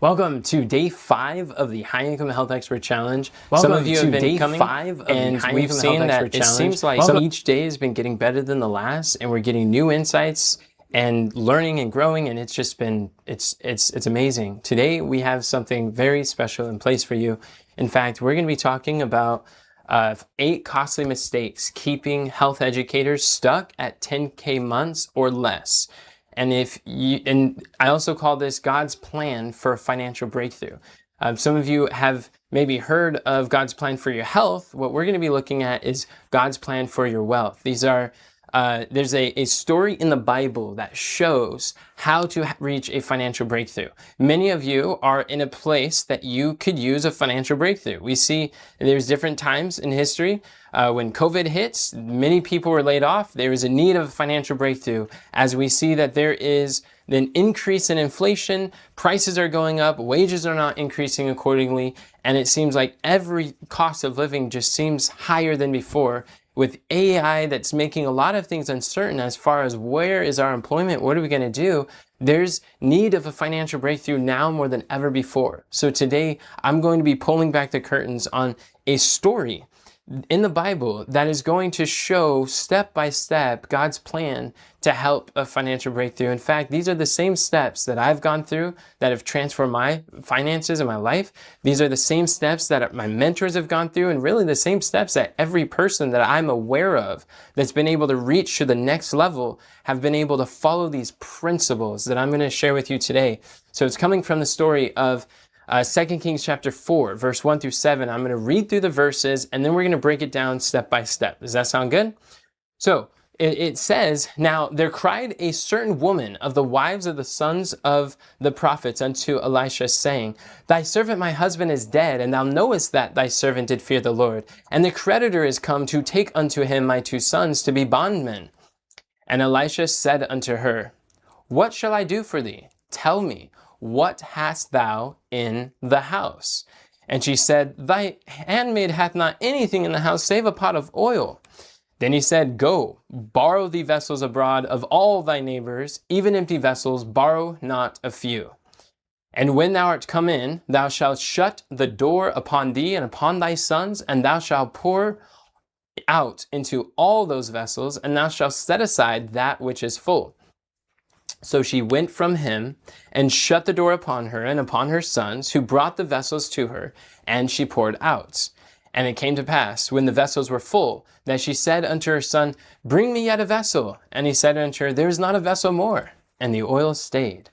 Welcome to day 5 of the High Income Health Expert Challenge. Some of you have been coming, and we've seen that it seems like each day has been getting better than the last, and we're getting new insights and learning and growing, and it's just been, it's amazing. Today we have something very special in place for you. In fact, we're going to be talking about 8 costly mistakes keeping health educators stuck at 10K months or less. And I also call this God's plan for a financial breakthrough. Some of you have maybe heard of God's plan for your health. What we're going to be looking at is God's plan for your wealth. These are there's a story in the Bible that shows how to reach a financial breakthrough. Many of you are in a place that you could use a financial breakthrough. We see there's different times in history. When COVID hits, many people were laid off. There is a need of a financial breakthrough. As we see that there is an increase in inflation, prices are going up, wages are not increasing accordingly, and it seems like every cost of living just seems higher than before. With AI that's making a lot of things uncertain as far as where is our employment, what are we going to do? There's need of a financial breakthrough now more than ever before. So today I'm going to be pulling back the curtains on a story in the Bible that is going to show step by step God's plan to help a financial breakthrough. In fact, these are the same steps that I've gone through that have transformed my finances and my life. These are the same steps that my mentors have gone through, and really the same steps that every person that I'm aware of that's been able to reach to the next level have been able to follow these principles that I'm going to share with you today. So it's coming from the story of 2 Kings chapter 4, verse 1 through 7. I'm going to read through the verses, and then we're going to break it down step by step. Does that sound good? So it says, "Now there cried a certain woman of the wives of the sons of the prophets unto Elisha, saying, Thy servant my husband is dead, and thou knowest that thy servant did fear the Lord. And the creditor is come to take unto him my 2 sons to be bondmen. And Elisha said unto her, What shall I do for thee? Tell me, what hast thou in the house? And she said, Thy handmaid hath not anything in the house save a pot of oil. Then he said, Go, borrow thee vessels abroad of all thy neighbors, even empty vessels, borrow not a few. And when thou art come in, thou shalt shut the door upon thee and upon thy sons, and thou shalt pour out into all those vessels, and thou shalt set aside that which is full. So she went from him and shut the door upon her and upon her sons, who brought the vessels to her, and she poured out. And it came to pass, when the vessels were full, that she said unto her son, Bring me yet a vessel. And he said unto her, There is not a vessel more. And the oil stayed.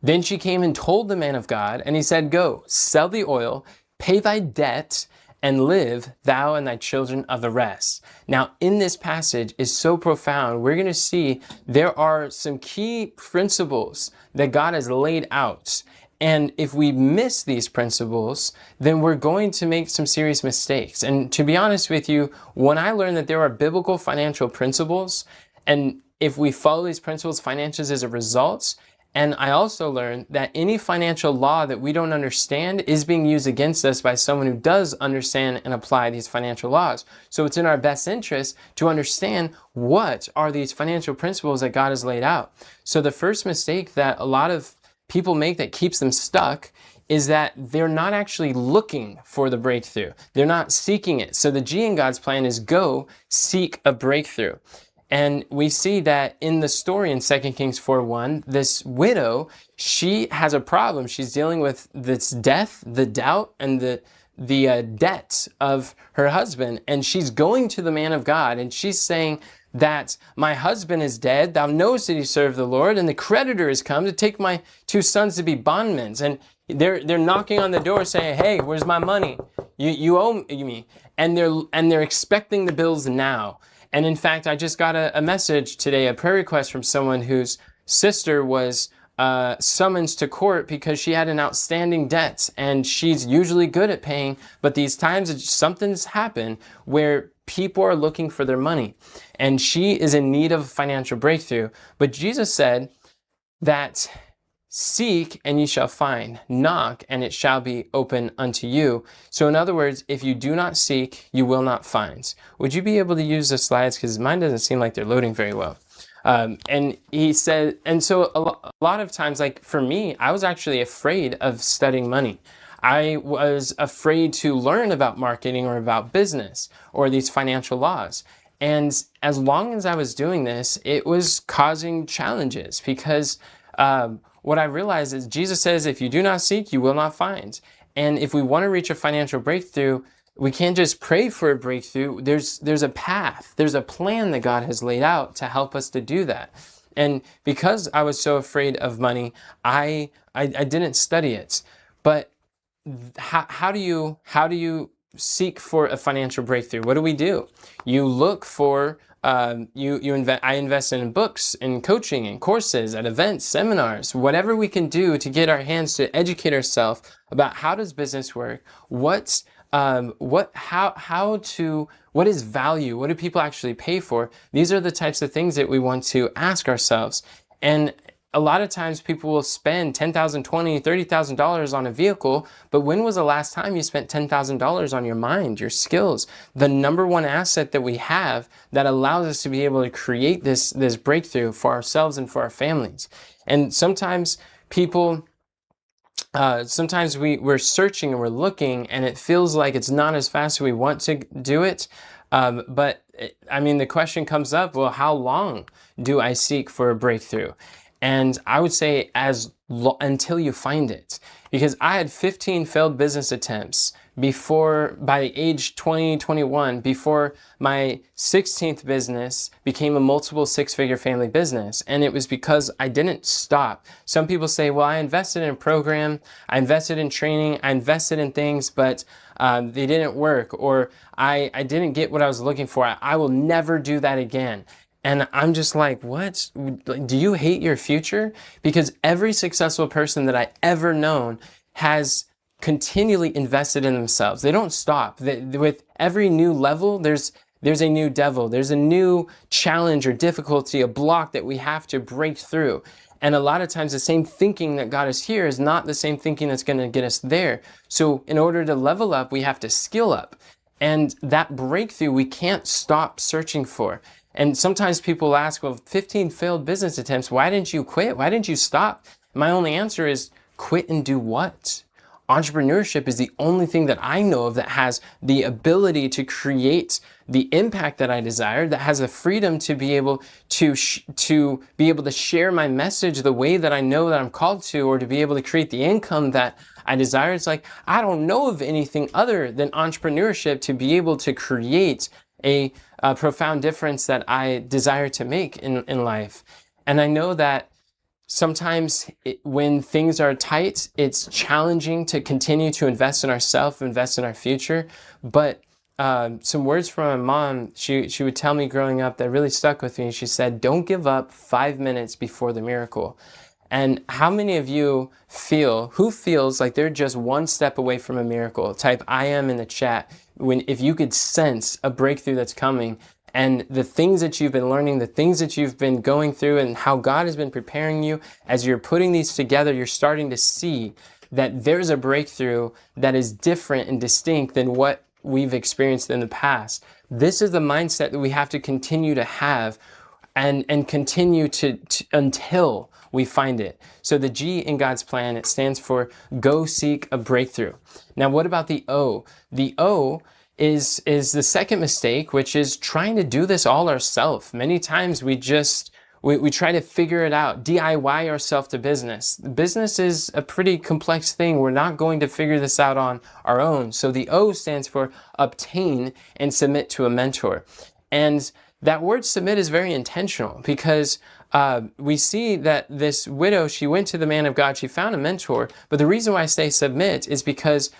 Then she came and told the man of God, and he said, Go, sell the oil, pay thy debt, and live thou and thy children of the rest. Now, in this passage is so profound. We're going to see there are some key principles that God has laid out. And if we miss these principles, then we're going to make some serious mistakes. And to be honest with you, when I learned that there are biblical financial principles, and if we follow these principles, finances is a result. And I also learned that any financial law that we don't understand is being used against us by someone who does understand and apply these financial laws. So it's in our best interest to understand what are these financial principles that God has laid out. So the first mistake that a lot of people make that keeps them stuck is that they're not actually looking for the breakthrough. They're not seeking it. So the G in God's plan is go seek a breakthrough. And we see that in the story in 2 Kings 4:1, this widow, she has a problem. She's dealing with this death, the doubt, and the debt of her husband. And she's going to the man of God, and she's saying that my husband is dead. Thou knowest that he served the Lord, and the creditor is come to take my 2 sons to be bondmen. And they're knocking on the door saying, Hey, where's my money? You owe me. And they're expecting the bills now. And in fact, I just got a message today, a prayer request from someone whose sister was summoned to court because she had an outstanding debt, and she's usually good at paying, but these times something's happened where people are looking for their money, and she is in need of a financial breakthrough. But Jesus said that seek and ye shall find, knock and it shall be open unto you. So in other words, if you do not seek, you will not find. Would you be able to use the slides? Because mine doesn't seem like they're loading very well. And he said, and so a lot of times, like for me, I was actually afraid of studying money. I was afraid to learn about marketing or about business or these financial laws. And as long as I was doing this, it was causing challenges because what I realized is Jesus says, if you do not seek, you will not find. And if we want to reach a financial breakthrough, we can't just pray for a breakthrough. There's a path, there's a plan that God has laid out to help us to do that. And because I was so afraid of money, I didn't study it. But how do you seek for a financial breakthrough? What do? You look for I invest in books, in coaching, in courses, at events, seminars, whatever we can do to get our hands to educate ourselves about how does business work, what is value, what do people actually pay for? These are the types of things that we want to ask ourselves. And a lot of times people will spend $10,000, $20,000, $30,000 on a vehicle, but when was the last time you spent $10,000 on your mind, your skills, the number one asset that we have that allows us to be able to create this breakthrough for ourselves and for our families? And sometimes we're searching and we're looking and it feels like it's not as fast as we want to do it. But the question comes up, well, how long do I seek for a breakthrough? And I would say until you find it, because I had 15 failed business attempts by age 20, 21, before my 16th business became a multiple six-figure family business. And it was because I didn't stop. Some people say, well, I invested in a program, I invested in training, I invested in things, but they didn't work, or I didn't get what I was looking for. I will never do that again. And I'm just like, what? Do you hate your future? Because every successful person that I ever known has continually invested in themselves. They don't stop. With every new level, there's a new devil. There's a new challenge or difficulty, a block that we have to break through. And a lot of times the same thinking that got us here is not the same thinking that's going to get us there. So in order to level up, we have to skill up. And that breakthrough, we can't stop searching for. And sometimes people ask, well, 15 failed business attempts, why didn't you quit? Why didn't you stop? My only answer is quit and do what? Entrepreneurship is the only thing that I know of that has the ability to create the impact that I desire, that has the freedom to be able to share my message the way that I know that I'm called to, or to be able to create the income that I desire. It's like, I don't know of anything other than entrepreneurship to be able to create a profound difference that I desire to make in life. And I know that sometimes when things are tight, it's challenging to continue to invest in ourselves, invest in our future. But some words from my mom, she would tell me growing up that really stuck with me. She said, don't give up 5 minutes before the miracle. And how many of you who feels like they're just one step away from a miracle? Type I am in the chat if you could sense a breakthrough that's coming, and the things that you've been learning, the things that you've been going through, and how God has been preparing you. As you're putting these together, you're starting to see that there's a breakthrough that is different and distinct than what we've experienced in the past. This is the mindset that we have to continue to have and continue to until we find it. So the G in God's plan, it stands for go seek a breakthrough. Now, what about the O? The O is the second mistake, which is trying to do this all ourselves. Many times we try to figure it out, DIY ourselves to business. Business is a pretty complex thing. We're not going to figure this out on our own. So the O stands for obtain and submit to a mentor. And that word submit is very intentional, because we see that this widow, she went to the man of God, she found a mentor. But the reason why I say submit is because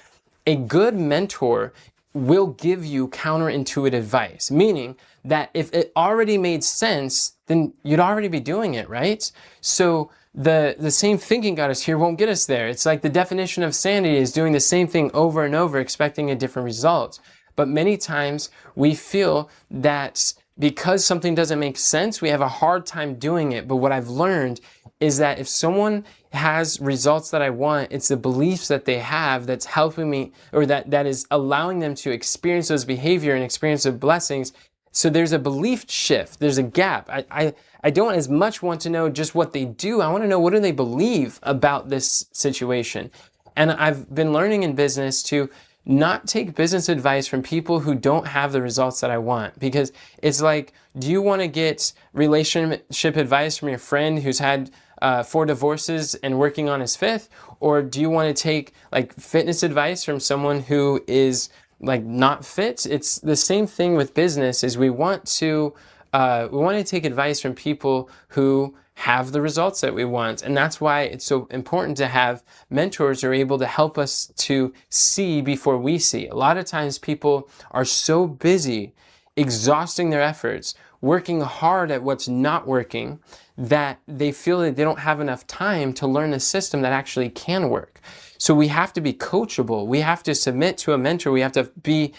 a good mentor will give you counterintuitive advice, meaning that if it already made sense, then you'd already be doing it, right? So the same thinking got us here won't get us there. It's like the definition of sanity is doing the same thing over and over, expecting a different result. But many times we feel that because something doesn't make sense, we have a hard time doing it. But what I've learned is that if someone has results that I want, it's the beliefs that they have that's helping me, or that is allowing them to experience those behavior and experience those blessings So there's a belief shift. There's a gap. I don't as much want to know just what they do. I want to know, what do they believe about this situation? And I've been learning in business to not take business advice from people who don't have the results that I want. Because it's like, do you want to get relationship advice from your friend who's had 4 divorces and working on his 5th? Or do you want to take like fitness advice from someone who is like not fit? It's the same thing with business. Is we want to take advice from people who have the results that we want. And that's why it's so important to have mentors who are able to help us to see before we see. A lot of times people are so busy exhausting their efforts, working hard at what's not working, that they feel that they don't have enough time to learn a system that actually can work. So we have to be coachable. We have to submit to a mentor. We have to be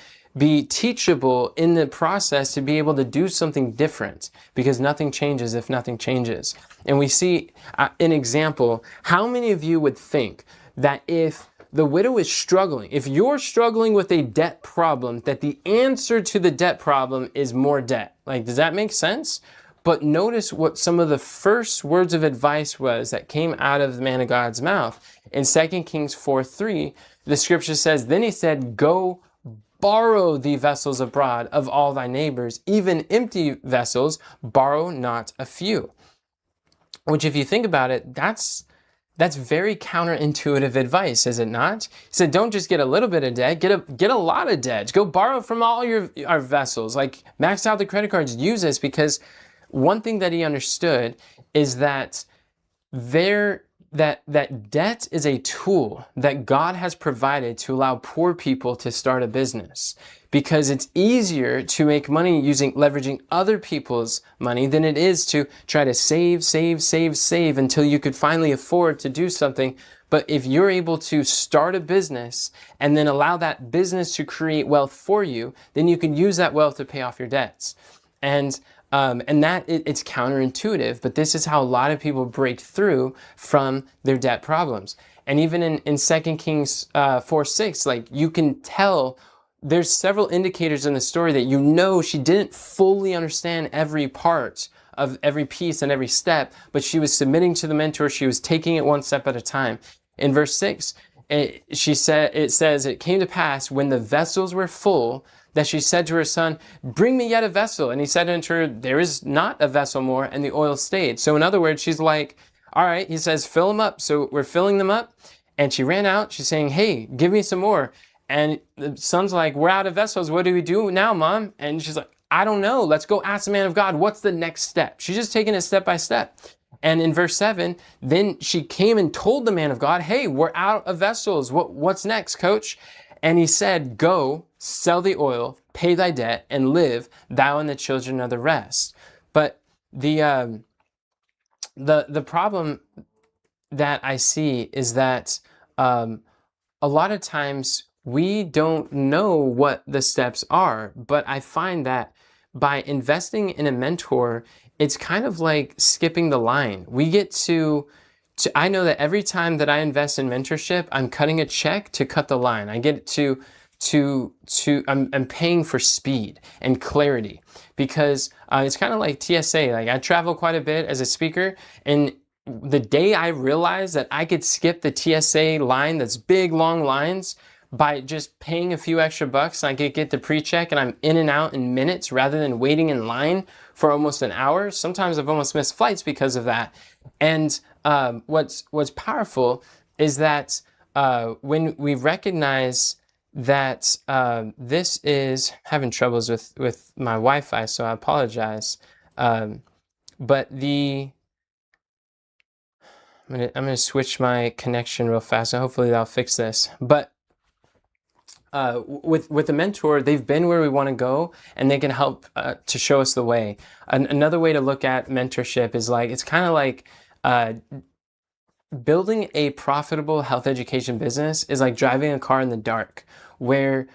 teachable in the process to be able to do something different, because nothing changes if nothing changes. And we see an example. How many of you would think that if the widow is struggling, if you're struggling with a debt problem, that the answer to the debt problem is more debt? Like, does that make sense? But notice what some of the first words of advice was that came out of the man of God's mouth. In 2 Kings 4:3, the scripture says, then he said, go borrow the vessels abroad of all thy neighbors, even empty vessels, borrow not a few. Which, if you think about it, that's very counterintuitive advice, is it not? He said, don't just get a little bit of debt, get a lot of debt. Go borrow from all our vessels. Like, max out the credit cards, use this, because one thing that he understood is that that debt is a tool that God has provided to allow poor people to start a business, because it's easier to make money leveraging other people's money than it is to try to save until you could finally afford to do something. But if you're able to start a business and then allow that business to create wealth for you, then you can use that wealth to pay off your debts. And that it's counterintuitive, but this is how a lot of people break through from their debt problems. And even in 2 Kings 4:6, like, you can tell there's several indicators in the story that she didn't fully understand every part of every piece and every step, but she was submitting to the mentor. She was taking it one step at a time. In verse 6, it says, it came to pass when the vessels were full, that she said to her son, bring me yet a vessel. And he said unto her, there is not a vessel more, and the oil stayed. So in other words, she's like, all right, he says, fill them up. So we're filling them up. And she ran out. She's saying, hey, give me some more. And the son's like, we're out of vessels. What do we do now, Mom? And she's like, I don't know. Let's go ask the man of God. What's the next step? She's just taking it step by step. And in verse 7, then she came and told the man of God, hey, we're out of vessels. What's next, coach? And he said, go, sell the oil, pay thy debt, and live, thou and the children of the rest. But the problem that I see is that a lot of times we don't know what the steps are. But I find that by investing in a mentor, it's kind of like skipping the line. We get I know that every time that I invest in mentorship, I'm cutting a check to cut the line. I get I'm paying for speed and clarity, because it's kind of like TSA. Like, I travel quite a bit as a speaker, and the day I realized that I could skip the TSA line, that's big, long lines, by just paying a few extra bucks, I could get the pre-check and I'm in and out in minutes rather than waiting in line for almost an hour. Sometimes I've almost missed flights because of that. And what's powerful is that when we recognize that this is having troubles with my Wi-Fi, so I apologize. But I'm gonna switch my connection real fast, and hopefully that'll fix this. But with a mentor, they've been where we want to go, and they can help to show us the way. Another way to look at mentorship is like, it's kind of like building a profitable health education business is like driving a car in the dark, where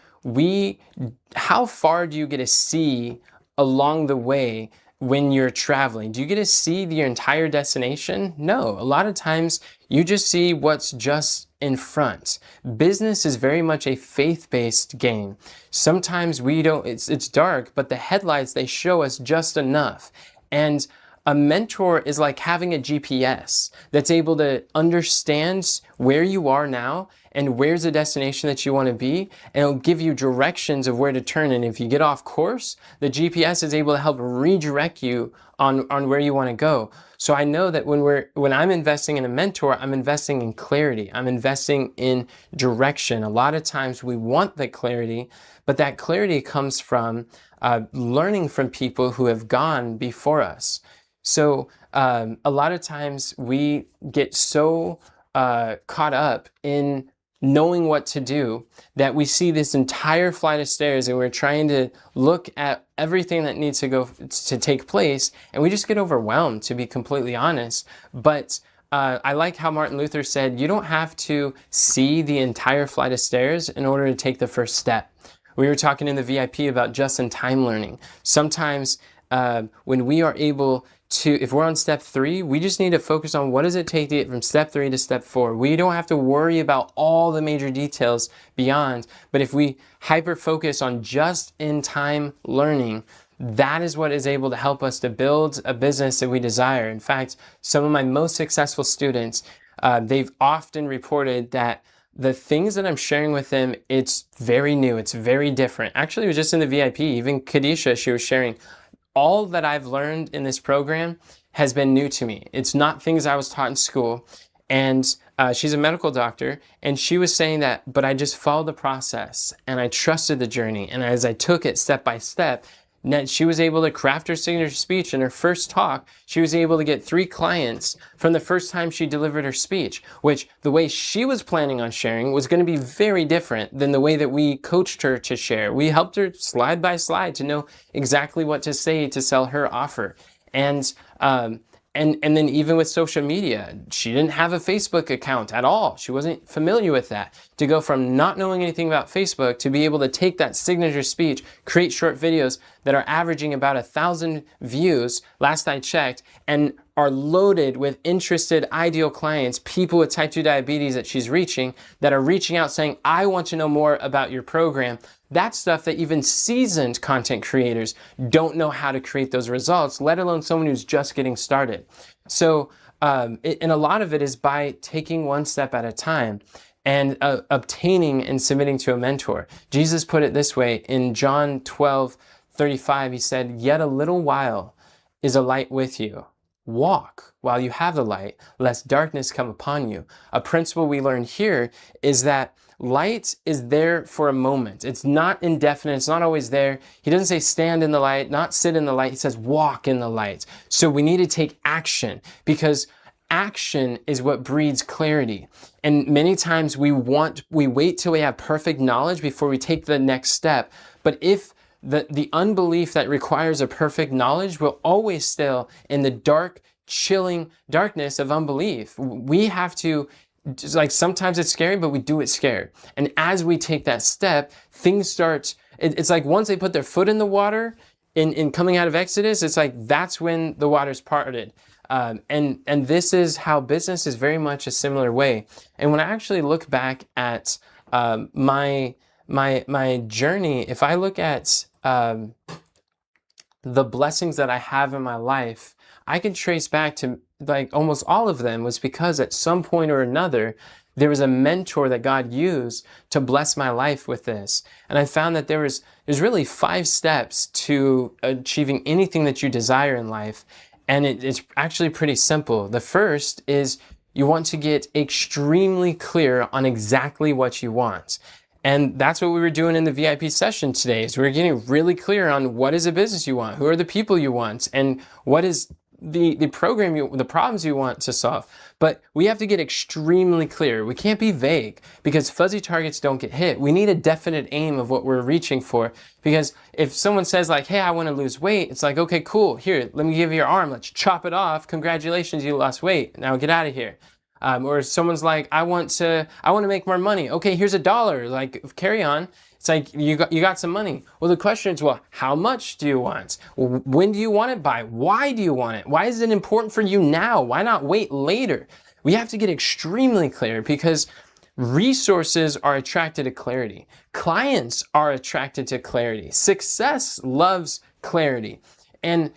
how far do you get to see along the way when you're traveling? Do you get to see your entire destination? No. A lot of times you just see what's just in front. Business is very much a faith-based game. Sometimes we don't, it's dark, but the headlights, they show us just enough. And a mentor is like having a GPS that's able to understand where you are now and where's the destination that you want to be, and it'll give you directions of where to turn. And if you get off course, the GPS is able to help redirect you on where you want to go. So I know that when I'm investing in a mentor, I'm investing in clarity. I'm investing in direction. A lot of times we want the clarity, but that clarity comes from learning from people who have gone before us. So a lot of times we get so caught up in knowing what to do that we see this entire flight of stairs and we're trying to look at everything that needs to take place, and we just get overwhelmed, to be completely honest. But I like how Martin Luther said, you don't have to see the entire flight of stairs in order to take the first step. We were talking in the VIP about just-in-time learning. Sometimes when we are able to, if we're on step 3, we just need to focus on what does it take to get from step 3 to step 4. We don't have to worry about all the major details beyond, but if we hyper-focus on just-in-time learning, that is what is able to help us to build a business that we desire. In fact, some of my most successful students, they've often reported that the things that I'm sharing with them, it's very new, it's very different. Actually, it was just in the VIP, even Kadisha, she was sharing, all that I've learned in this program has been new to me. It's not things I was taught in school. And she's a medical doctor, and she was saying that, but I just followed the process and I trusted the journey. And as I took it step by step, she was able to craft her signature speech. In her first talk, she was able to get 3 clients from the first time she delivered her speech, which the way she was planning on sharing was going to be very different than the way that we coached her to share. We helped her slide by slide to know exactly what to say to sell her offer. And then even with social media, she didn't have a Facebook account at all. She wasn't familiar with that. To go from not knowing anything about Facebook to be able to take that signature speech, create short videos that are averaging about 1,000 views, last I checked, and are loaded with interested ideal clients, people with type 2 diabetes that she's reaching, that are reaching out saying, I want to know more about your program. That's stuff that even seasoned content creators don't know how to create those results, let alone someone who's just getting started. So, and a lot of it is by taking one step at a time and obtaining and submitting to a mentor. Jesus put it this way in John 12:35. He said, yet a little while is a light with you. Walk while you have the light, lest darkness come upon you. A principle we learn here is that light is there for a moment. It's not indefinite. It's not always there. He doesn't say stand in the light, not sit in the light. He says walk in the light. So we need to take action, because action is what breeds clarity. And many times we wait till we have perfect knowledge before we take the next step. But if the unbelief that requires a perfect knowledge will always still in the dark, chilling darkness of unbelief. We have to, like, sometimes it's scary, but we do it scared. And as we take that step, things start, it's like once they put their foot in the water, in coming out of Exodus, it's like that's when the water's parted. And this is how business is very much a similar way. And when I actually look back at my journey, if I look at the blessings that I have in my life, I can trace back to like almost all of them was because at some point or another, there was a mentor that God used to bless my life with this. And I found that there's really 5 steps to achieving anything that you desire in life. And it's actually pretty simple. The first is you want to get extremely clear on exactly what you want. And that's what we were doing in the VIP session today, is we were getting really clear on what is a business you want, who are the people you want, and what is the program, the problems you want to solve. But we have to get extremely clear. We can't be vague, because fuzzy targets don't get hit. We need a definite aim of what we're reaching for. Because if someone says like, hey, I want to lose weight, it's like, okay, cool. Here, let me give you your arm. Let's chop it off. Congratulations, you lost weight. Now get out of here. Or someone's like, I want to make more money. Okay, here's $1. Like, carry on. It's like, you got some money. Well, the question is, well, how much do you want? When do you want it by? Why do you want it? Why is it important for you now? Why not wait later? We have to get extremely clear, because resources are attracted to clarity. Clients are attracted to clarity. Success loves clarity. And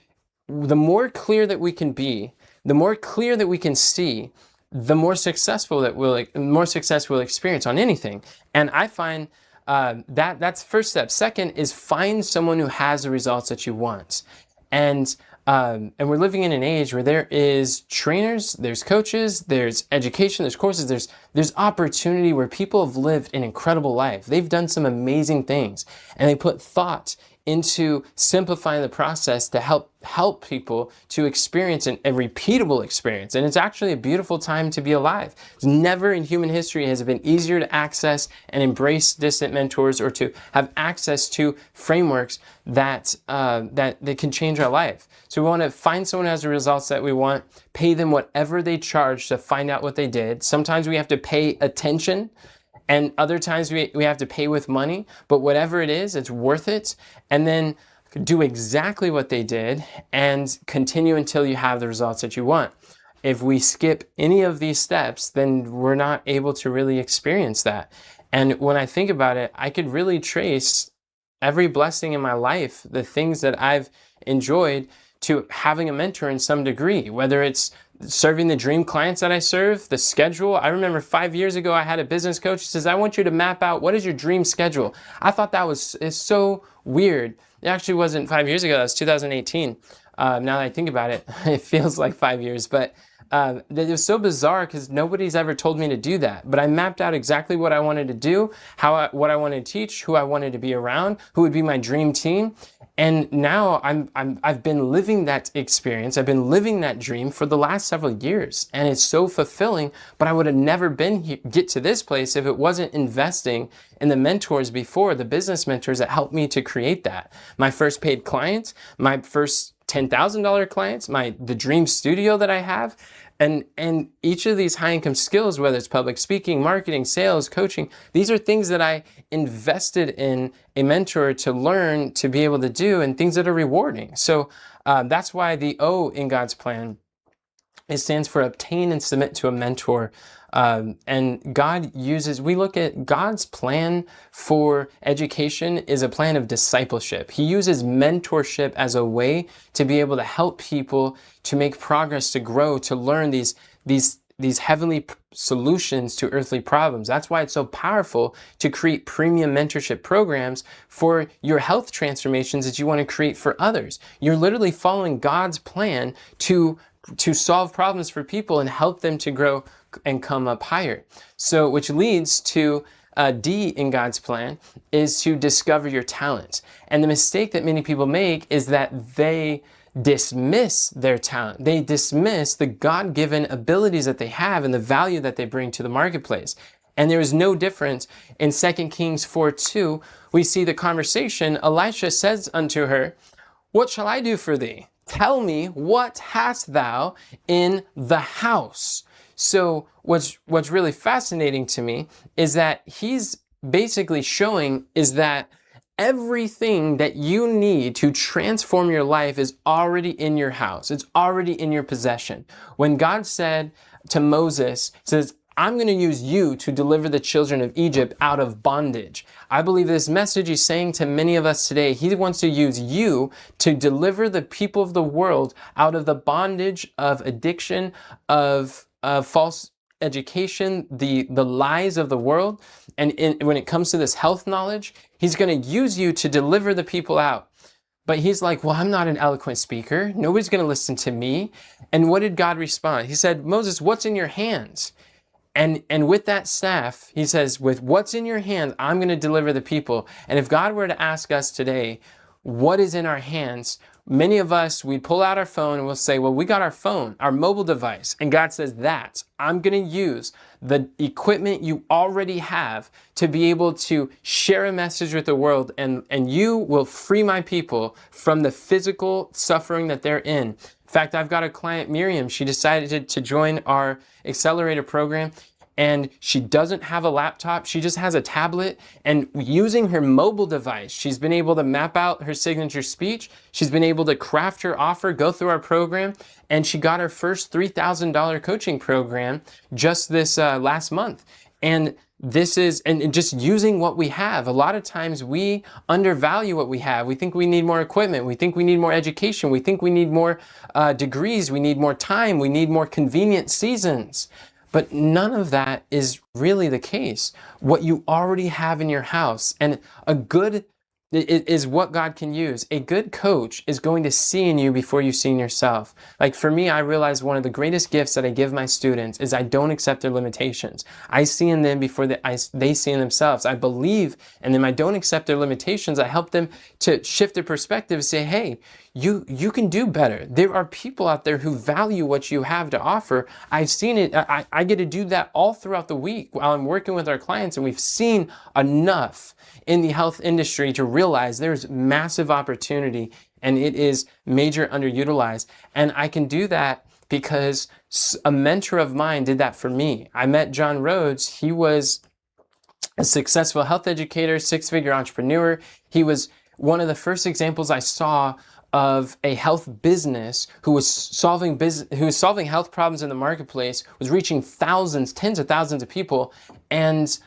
the more clear that we can be, the more clear that we can see, the more success we'll experience on anything. And I find that's first step. Second is find someone who has the results that you want. And we're living in an age where there is trainers, there's coaches, there's education, there's courses, there's opportunity where people have lived an incredible life. They've done some amazing things, and they put thought into simplifying the process to help people to experience a repeatable experience. And it's actually a beautiful time to be alive. Never in human history has it been easier to access and embrace distant mentors, or to have access to frameworks that can change our life. So we want to find someone who has the results that we want, pay them whatever they charge to find out what they did. Sometimes we have to pay attention, and other times we have to pay with money, but whatever it is, it's worth it. And then do exactly what they did and continue until you have the results that you want. If we skip any of these steps, then we're not able to really experience that. And when I think about it, I could really trace every blessing in my life, the things that I've enjoyed, to having a mentor in some degree, whether it's serving the dream clients that I serve, the schedule. I remember 5 years ago, I had a business coach who says, I want you to map out, what is your dream schedule? I thought that is so weird. It actually wasn't 5 years ago, that was 2018. Now that I think about it, it feels like 5 years, but it was so bizarre because nobody's ever told me to do that. But I mapped out exactly what I wanted to do, what I wanted to teach, who I wanted to be around, who would be my dream team. And now I've been living that experience. I've been living that dream for the last several years, and it's so fulfilling. But I would have never get to this place if it wasn't investing in the mentors before, the business mentors that helped me to create that. My first paid clients, my first $10,000 clients, the dream studio that I have. And each of these high income skills, whether it's public speaking, marketing, sales, coaching, these are things that I invested in a mentor to learn, to be able to do, and things that are rewarding. So that's why the O in God's plan, it stands for obtain and submit to a mentor. And we look at God's plan for education is a plan of discipleship. He uses mentorship as a way to be able to help people to make progress, to grow, to learn these heavenly solutions to earthly problems. That's why it's so powerful to create premium mentorship programs for your health transformations that you want to create for others. You're literally following God's plan to solve problems for people and help them to grow and come up higher. So, which leads to D in God's plan is to discover your talent. And the mistake that many people make is that they dismiss their talent. They dismiss the God-given abilities that they have and the value that they bring to the marketplace. And there is no difference. In 2 Kings 4:2, we see the conversation. Elisha says unto her, "What shall I do for thee? Tell me, what hast thou in the house?" So what's really fascinating to me is that he's basically showing is that everything that you need to transform your life is already in your house. It's already in your possession. When God said to Moses, says, I'm going to use you to deliver the children of Egypt out of bondage. I believe this message he's saying to many of us today. He wants to use you to deliver the people of the world out of the bondage of addiction, of false education, the lies of the world. And when it comes to this health knowledge, he's going to use you to deliver the people out. But he's like, well, I'm not an eloquent speaker. Nobody's going to listen to me. And what did God respond? He said, Moses, what's in your hands? And with that staff, he says, with what's in your hand, I'm going to deliver the people. And if God were to ask us today, what is in our hands? Many of us, we pull out our phone and we'll say, well, we got our phone, our mobile device. And God says, I'm going to use the equipment you already have to be able to share a message with the world. And you will free my people from the physical suffering that they're in. In fact, I've got a client, Miriam. She decided to join our accelerator program, and she doesn't have a laptop. She just has a tablet, and using her mobile device, she's been able to map out her signature speech. She's been able to craft her offer, go through our program, and she got her first $3,000 coaching program just this last month. And this is, and just using what we have. A lot of times we undervalue what we have. We think we need more equipment. We think we need more education. We think we need more degrees. We need more time. We need more convenient seasons. But none of that is really the case. What you already have in your house, and a good is what God can use. A good coach is going to see in you before you see in yourself. Like for me, I realize one of the greatest gifts that I give my students is I don't accept their limitations. I see in them before they see in themselves. I believe in them. I don't accept their limitations. I help them to shift their perspective and say, hey, you can do better. There are people out there who value what you have to offer. I've seen it. I get to do that all throughout the week while I'm working with our clients, and we've seen enough in the health industry to realize there's massive opportunity and it is major underutilized. And I can do that because a mentor of mine did that for me. I met John Rhodes. He was a successful health educator, six-figure entrepreneur. He was one of the first examples I saw of a health business who was solving health problems in the marketplace, was reaching thousands, tens of thousands of people, and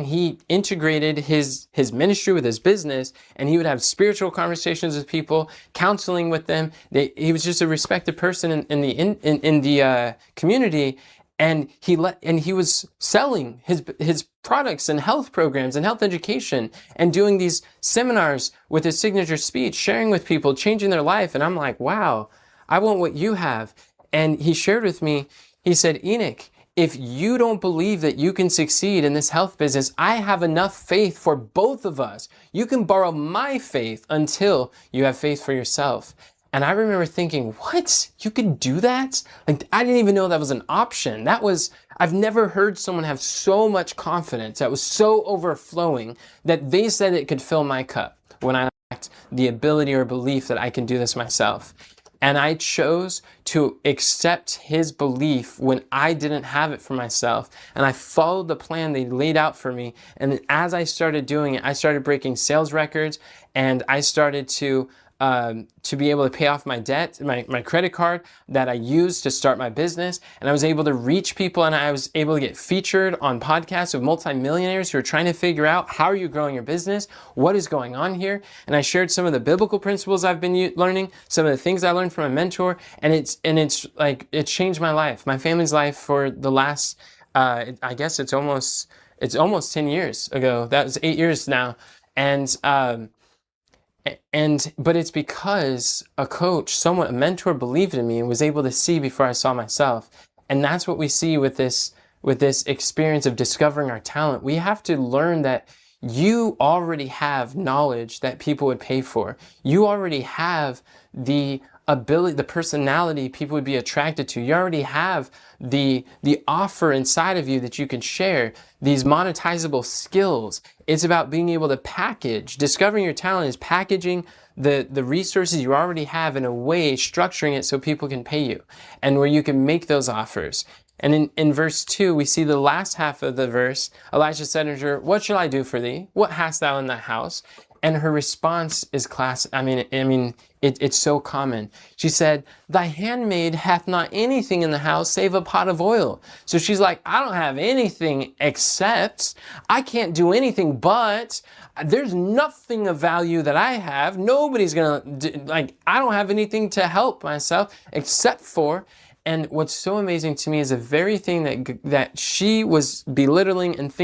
he integrated his ministry with his business, and he would have spiritual conversations with people, counseling with them. He was just a respected person in the community, and he was selling his products and health programs and health education and doing these seminars with his signature speech, sharing with people, changing their life. And I'm like, wow, I want what you have. And he shared with me, he said, Enoch, if you don't believe that you can succeed in this health business, I have enough faith for both of us. You can borrow my faith until you have faith for yourself. And I remember thinking, what? You could do that? Like, I didn't even know that was an option. I've never heard someone have so much confidence that was so overflowing that they said it could fill my cup when I lacked the ability or belief that I can do this myself. And I chose to accept his belief when I didn't have it for myself. And I followed the plan they laid out for me. And as I started doing it, I started breaking sales records, and I started to be able to pay off my debt, my credit card that I used to start my business. And I was able to reach people, and I was able to get featured on podcasts of multimillionaires who are trying to figure out, how are you growing your business? What is going on here? And I shared some of the biblical principles I've been learning, some of the things I learned from a mentor, and it's like, it changed my life, my family's life for the last, I guess it's almost 10 years ago. That was 8 years now. But it's because a mentor believed in me and was able to see before I saw myself. And that's what we see with this experience of discovering our talent. We have to learn that you already have knowledge that people would pay for. You already have the ability, the personality people would be attracted to. You already have the offer inside of you that you can share, these monetizable skills. It's about being able to package. Discovering your talent is packaging the resources you already have in a way, structuring it so people can pay you, and where you can make those offers. And in verse 2, we see the last half of the verse. Elijah said unto her, what shall I do for thee? What hast thou in thy house? And her response is it's so common. She said, thy handmaid hath not anything in the house save a pot of oil. So she's like, I don't have anything except, I can't do anything but, there's nothing of value that I have. Nobody's I don't have anything to help myself except for. And what's so amazing to me is the very thing that she was belittling and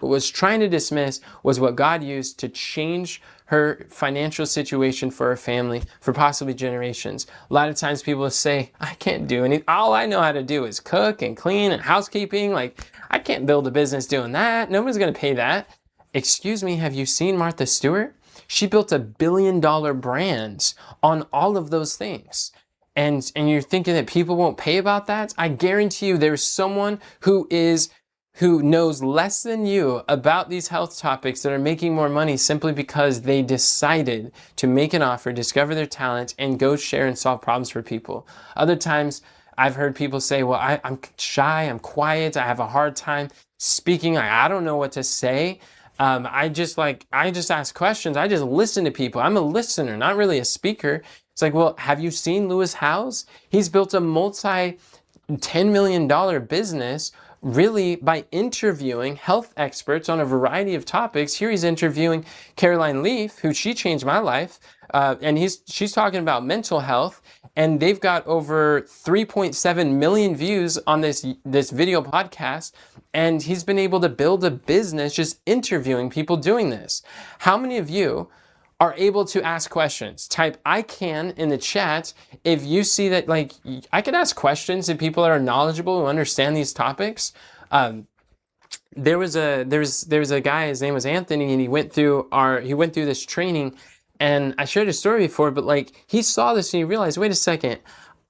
was trying to dismiss was what God used to change her financial situation for her family, for possibly generations. A lot of times people say, I can't do anything. All I know how to do is cook and clean and housekeeping. Like, I can't build a business doing that. Nobody's going to pay that. Excuse me, have you seen Martha Stewart? She built $1 billion brands on all of those things. And you're thinking that people won't pay about that? I guarantee you there's someone who is who knows less than you about these health topics that are making more money simply because they decided to make an offer, discover their talent, and go share and solve problems for people. Other times, I've heard people say, well, I'm shy, I'm quiet, I have a hard time speaking, I don't know what to say. I just ask questions, I just listen to people. I'm a listener, not really a speaker. It's like, well, have you seen Lewis Howes? He's built a multi-$10 million business really by interviewing health experts on a variety of topics. Here he's interviewing Caroline Leaf, who she changed my life, and she's talking about mental health, and they've got over 3.7 million views on this video podcast, and he's been able to build a business just interviewing people doing this. How many of you are able to ask questions? Type "I can" in the chat if you see that, like, I can ask questions to people that are knowledgeable, who understand these topics. There was a guy, his name was Anthony, and he went through this training, and I shared a story before, but like, he saw this and he realized, wait a second,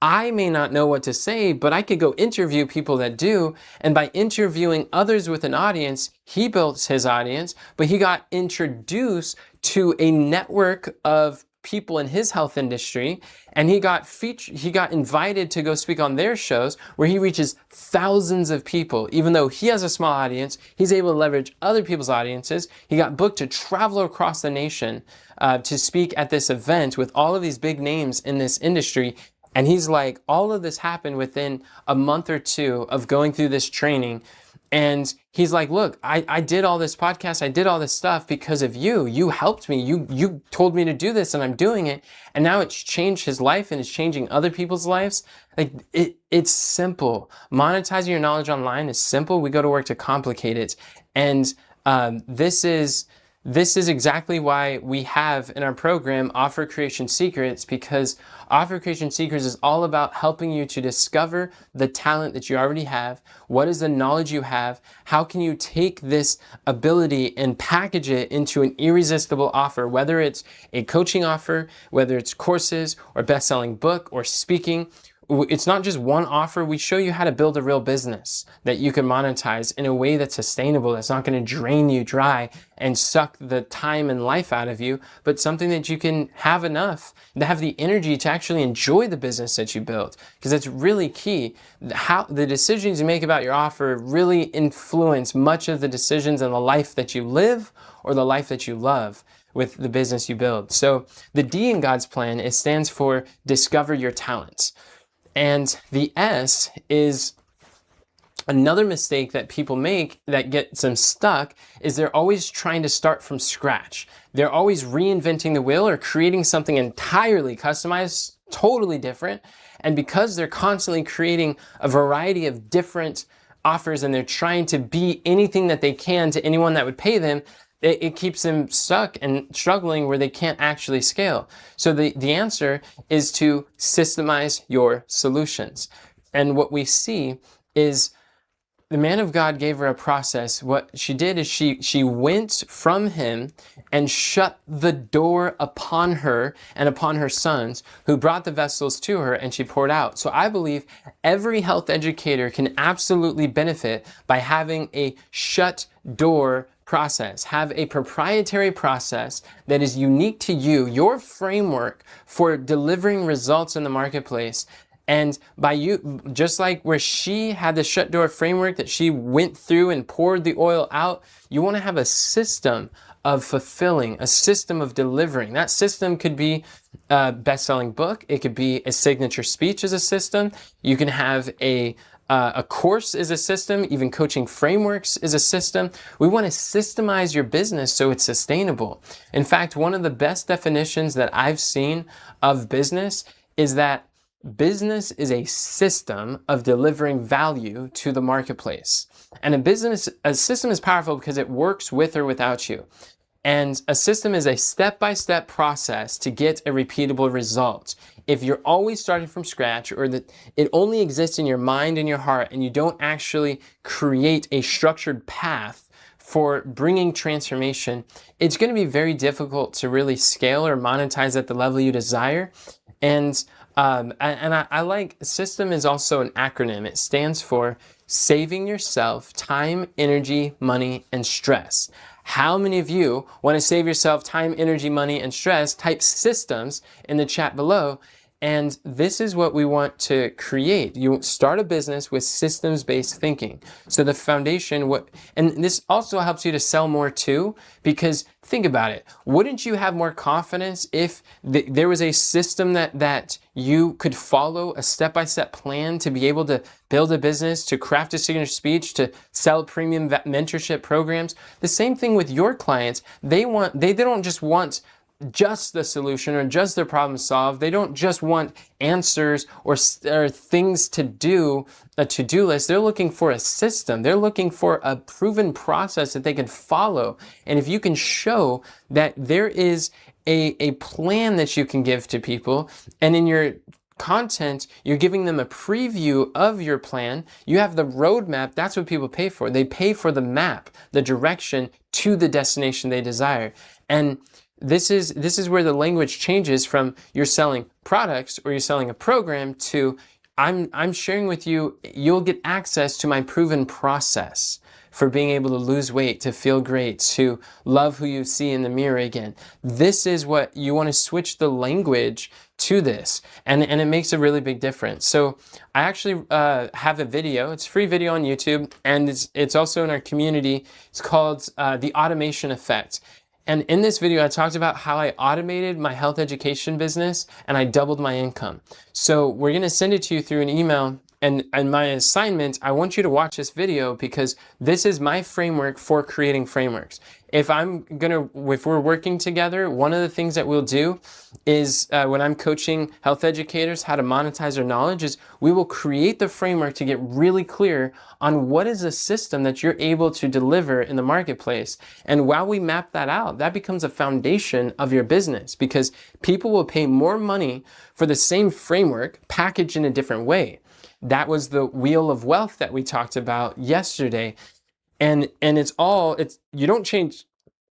I may not know what to say, but I could go interview people that do. And by interviewing others with an audience, he built his audience, but he got introduced to a network of people in his health industry, and he got invited to go speak on their shows where he reaches thousands of people. Even though he has a small audience, he's able to leverage other people's audiences. He got booked to travel across the nation to speak at this event with all of these big names in this industry. And he's like, all of this happened within a month or two of going through this training. And he's like, look, I did all this podcast, I did all this stuff because of you. You helped me. You told me to do this, and I'm doing it. And now it's changed his life, and it's changing other people's lives. Like, it's simple. Monetizing your knowledge online is simple. We go to work to complicate it. And this is exactly why we have in our program Offer Creation Secrets, because Offer Creation Secrets is all about helping you to discover the talent that you already have. What is the knowledge you have? How can you take this ability and package it into an irresistible offer, whether it's a coaching offer, whether it's courses or best-selling book or speaking. It's not just one offer. We show you how to build a real business that you can monetize in a way that's sustainable, that's not going to drain you dry and suck the time and life out of you, but something that you can have enough to have the energy to actually enjoy the business that you built. Because that's really key. How the decisions you make about your offer really influence much of the decisions in the life that you live or the life that you love with the business you build. So the D in God's plan, it stands for discover your talents. And the S is another mistake that people make that gets them stuck, is they're always trying to start from scratch. They're always reinventing the wheel or creating something entirely customized, totally different. And because they're constantly creating a variety of different offers and they're trying to be anything that they can to anyone that would pay them, it keeps them stuck and struggling where they can't actually scale. So the answer is to systemize your solutions. And what we see is the man of God gave her a process. What she did is she went from him and shut the door upon her and upon her sons, who brought the vessels to her, and she poured out. So I believe every health educator can absolutely benefit by having a shut door process. Have a proprietary process that is unique to you, your framework for delivering results in the marketplace. And by you, just like where she had the shut door framework that she went through and poured the oil out, you want to have a system of fulfilling, a system of delivering. That system could be a best-selling book. It could be a signature speech as a system. You can have a course is a system, even coaching frameworks is a system. We want to systemize your business so it's sustainable. In fact, one of the best definitions that I've seen of business is that business is a system of delivering value to the marketplace. And a system is powerful because it works with or without you. And a system is a step-by-step process to get a repeatable result. If you're always starting from scratch, or that it only exists in your mind and your heart, and you don't actually create a structured path for bringing transformation, it's going to be very difficult to really scale or monetize at the level you desire. And I like, system is also an acronym. It stands for saving yourself time, energy, money, and stress. How many of you want to save yourself time, energy, money, and stress? Type systems in the chat below. And this is what we want to create. You start a business with systems-based thinking. So the foundation, and this also helps you to sell more too, because think about it. Wouldn't you have more confidence if there was a system that you could follow, a step-by-step plan to be able to build a business, to craft a signature speech, to sell premium mentorship programs? The same thing with your clients. They don't just want just the solution or just their problem solved. They don't just want answers or things to do, a to-do list. They're looking for a system. They're looking for a proven process that they can follow. And if you can show that there is a plan that you can give to people, and in your content, you're giving them a preview of your plan, you have the roadmap, that's what people pay for. They pay for the map, the direction to the destination they desire. And this is where the language changes from you're selling products or you're selling a program to I'm sharing with you, you'll get access to my proven process for being able to lose weight, to feel great, to love who you see in the mirror again. This is what you want to switch the language to this, and it makes a really big difference. So I actually have a video. It's a free video on YouTube, and it's also in our community. It's called The Automation Effect. And in this video, I talked about how I automated my health education business and I doubled my income. So we're going to send it to you through an email. And my assignment, I want you to watch this video because this is my framework for creating frameworks. If we're working together, one of the things that we'll do is when I'm coaching health educators how to monetize their knowledge is we will create the framework to get really clear on what is a system that you're able to deliver in the marketplace. And while we map that out, that becomes a foundation of your business because people will pay more money for the same framework packaged in a different way. That was the wheel of wealth that we talked about yesterday. And you don't change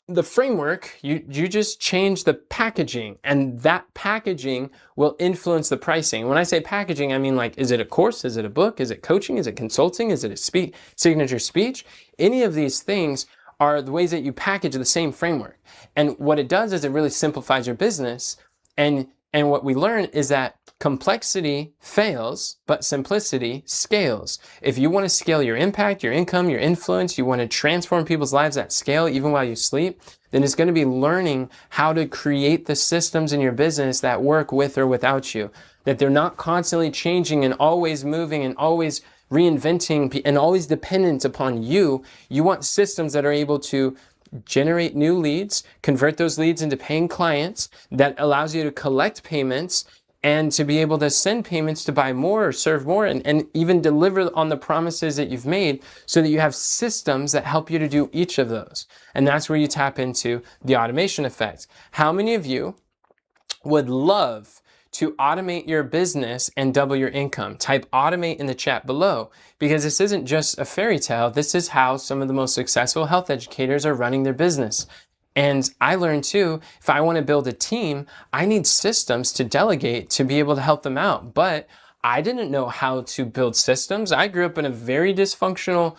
the framework, you just change the packaging, and that packaging will influence the pricing. When I say packaging, I mean like, is it a course? Is it a book? Is it coaching? Is it consulting? Is it a signature speech? Any of these things are the ways that you package the same framework. And what it does is it really simplifies your business. And what we learn is that complexity fails, but simplicity scales. If you want to scale your impact, your income, your influence, you want to transform people's lives at scale even while you sleep, then it's going to be learning how to create the systems in your business that work with or without you. That they're not constantly changing and always moving and always reinventing and always dependent upon you. You want systems that are able to generate new leads, convert those leads into paying clients, that allows you to collect payments and to be able to send payments to buy more or serve more and even deliver on the promises that you've made so that you have systems that help you to do each of those. And that's where you tap into the automation effect. How many of you would love to automate your business and double your income? Type automate in the chat below, because this isn't just a fairy tale. This is how some of the most successful health educators are running their business. And I learned too, if I want to build a team, I need systems to delegate to be able to help them out. But I didn't know how to build systems. I grew up in a very dysfunctional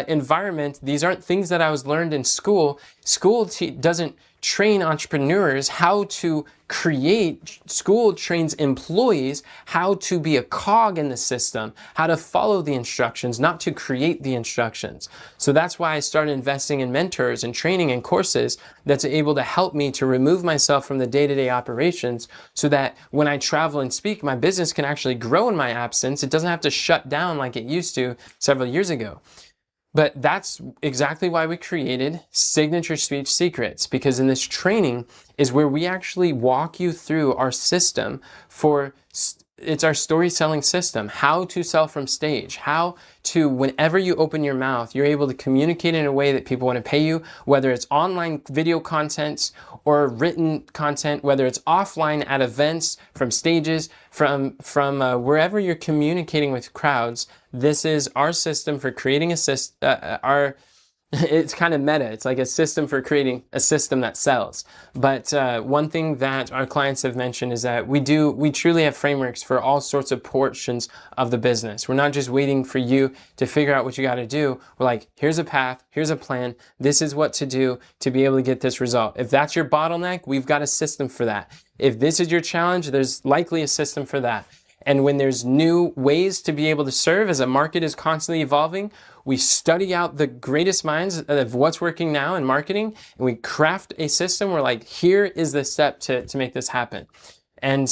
environment. These aren't things that I was learned in school. School doesn't train entrepreneurs how to create. School trains employees how to be a cog in the system, how to follow the instructions, not to create the instructions. So that's why I started investing in mentors and training and courses that's able to help me to remove myself from the day-to-day operations so that when I travel and speak, my business can actually grow in my absence. It doesn't have to shut down like it used to several years ago. But that's exactly why we created Signature Speech Secrets, because in this training is where we actually walk you through our system it's our story selling system, how to sell from stage, how to, whenever you open your mouth, you're able to communicate in a way that people want to pay you, whether it's online video content or written content, whether it's offline at events, from stages, from wherever you're communicating with crowds. This is our system for creating it's kind of meta. It's like a system for creating a system that sells. But one thing that our clients have mentioned is that we truly have frameworks for all sorts of portions of the business. We're not just waiting for you to figure out what you got to do. We're like, here's a path, here's a plan. This is what to do to be able to get this result. If that's your bottleneck, we've got a system for that. If this is your challenge, there's likely a system for that. And when there's new ways to be able to serve as a market is constantly evolving, we study out the greatest minds of what's working now in marketing, and we craft a system. We're like, here is the step to make this happen. And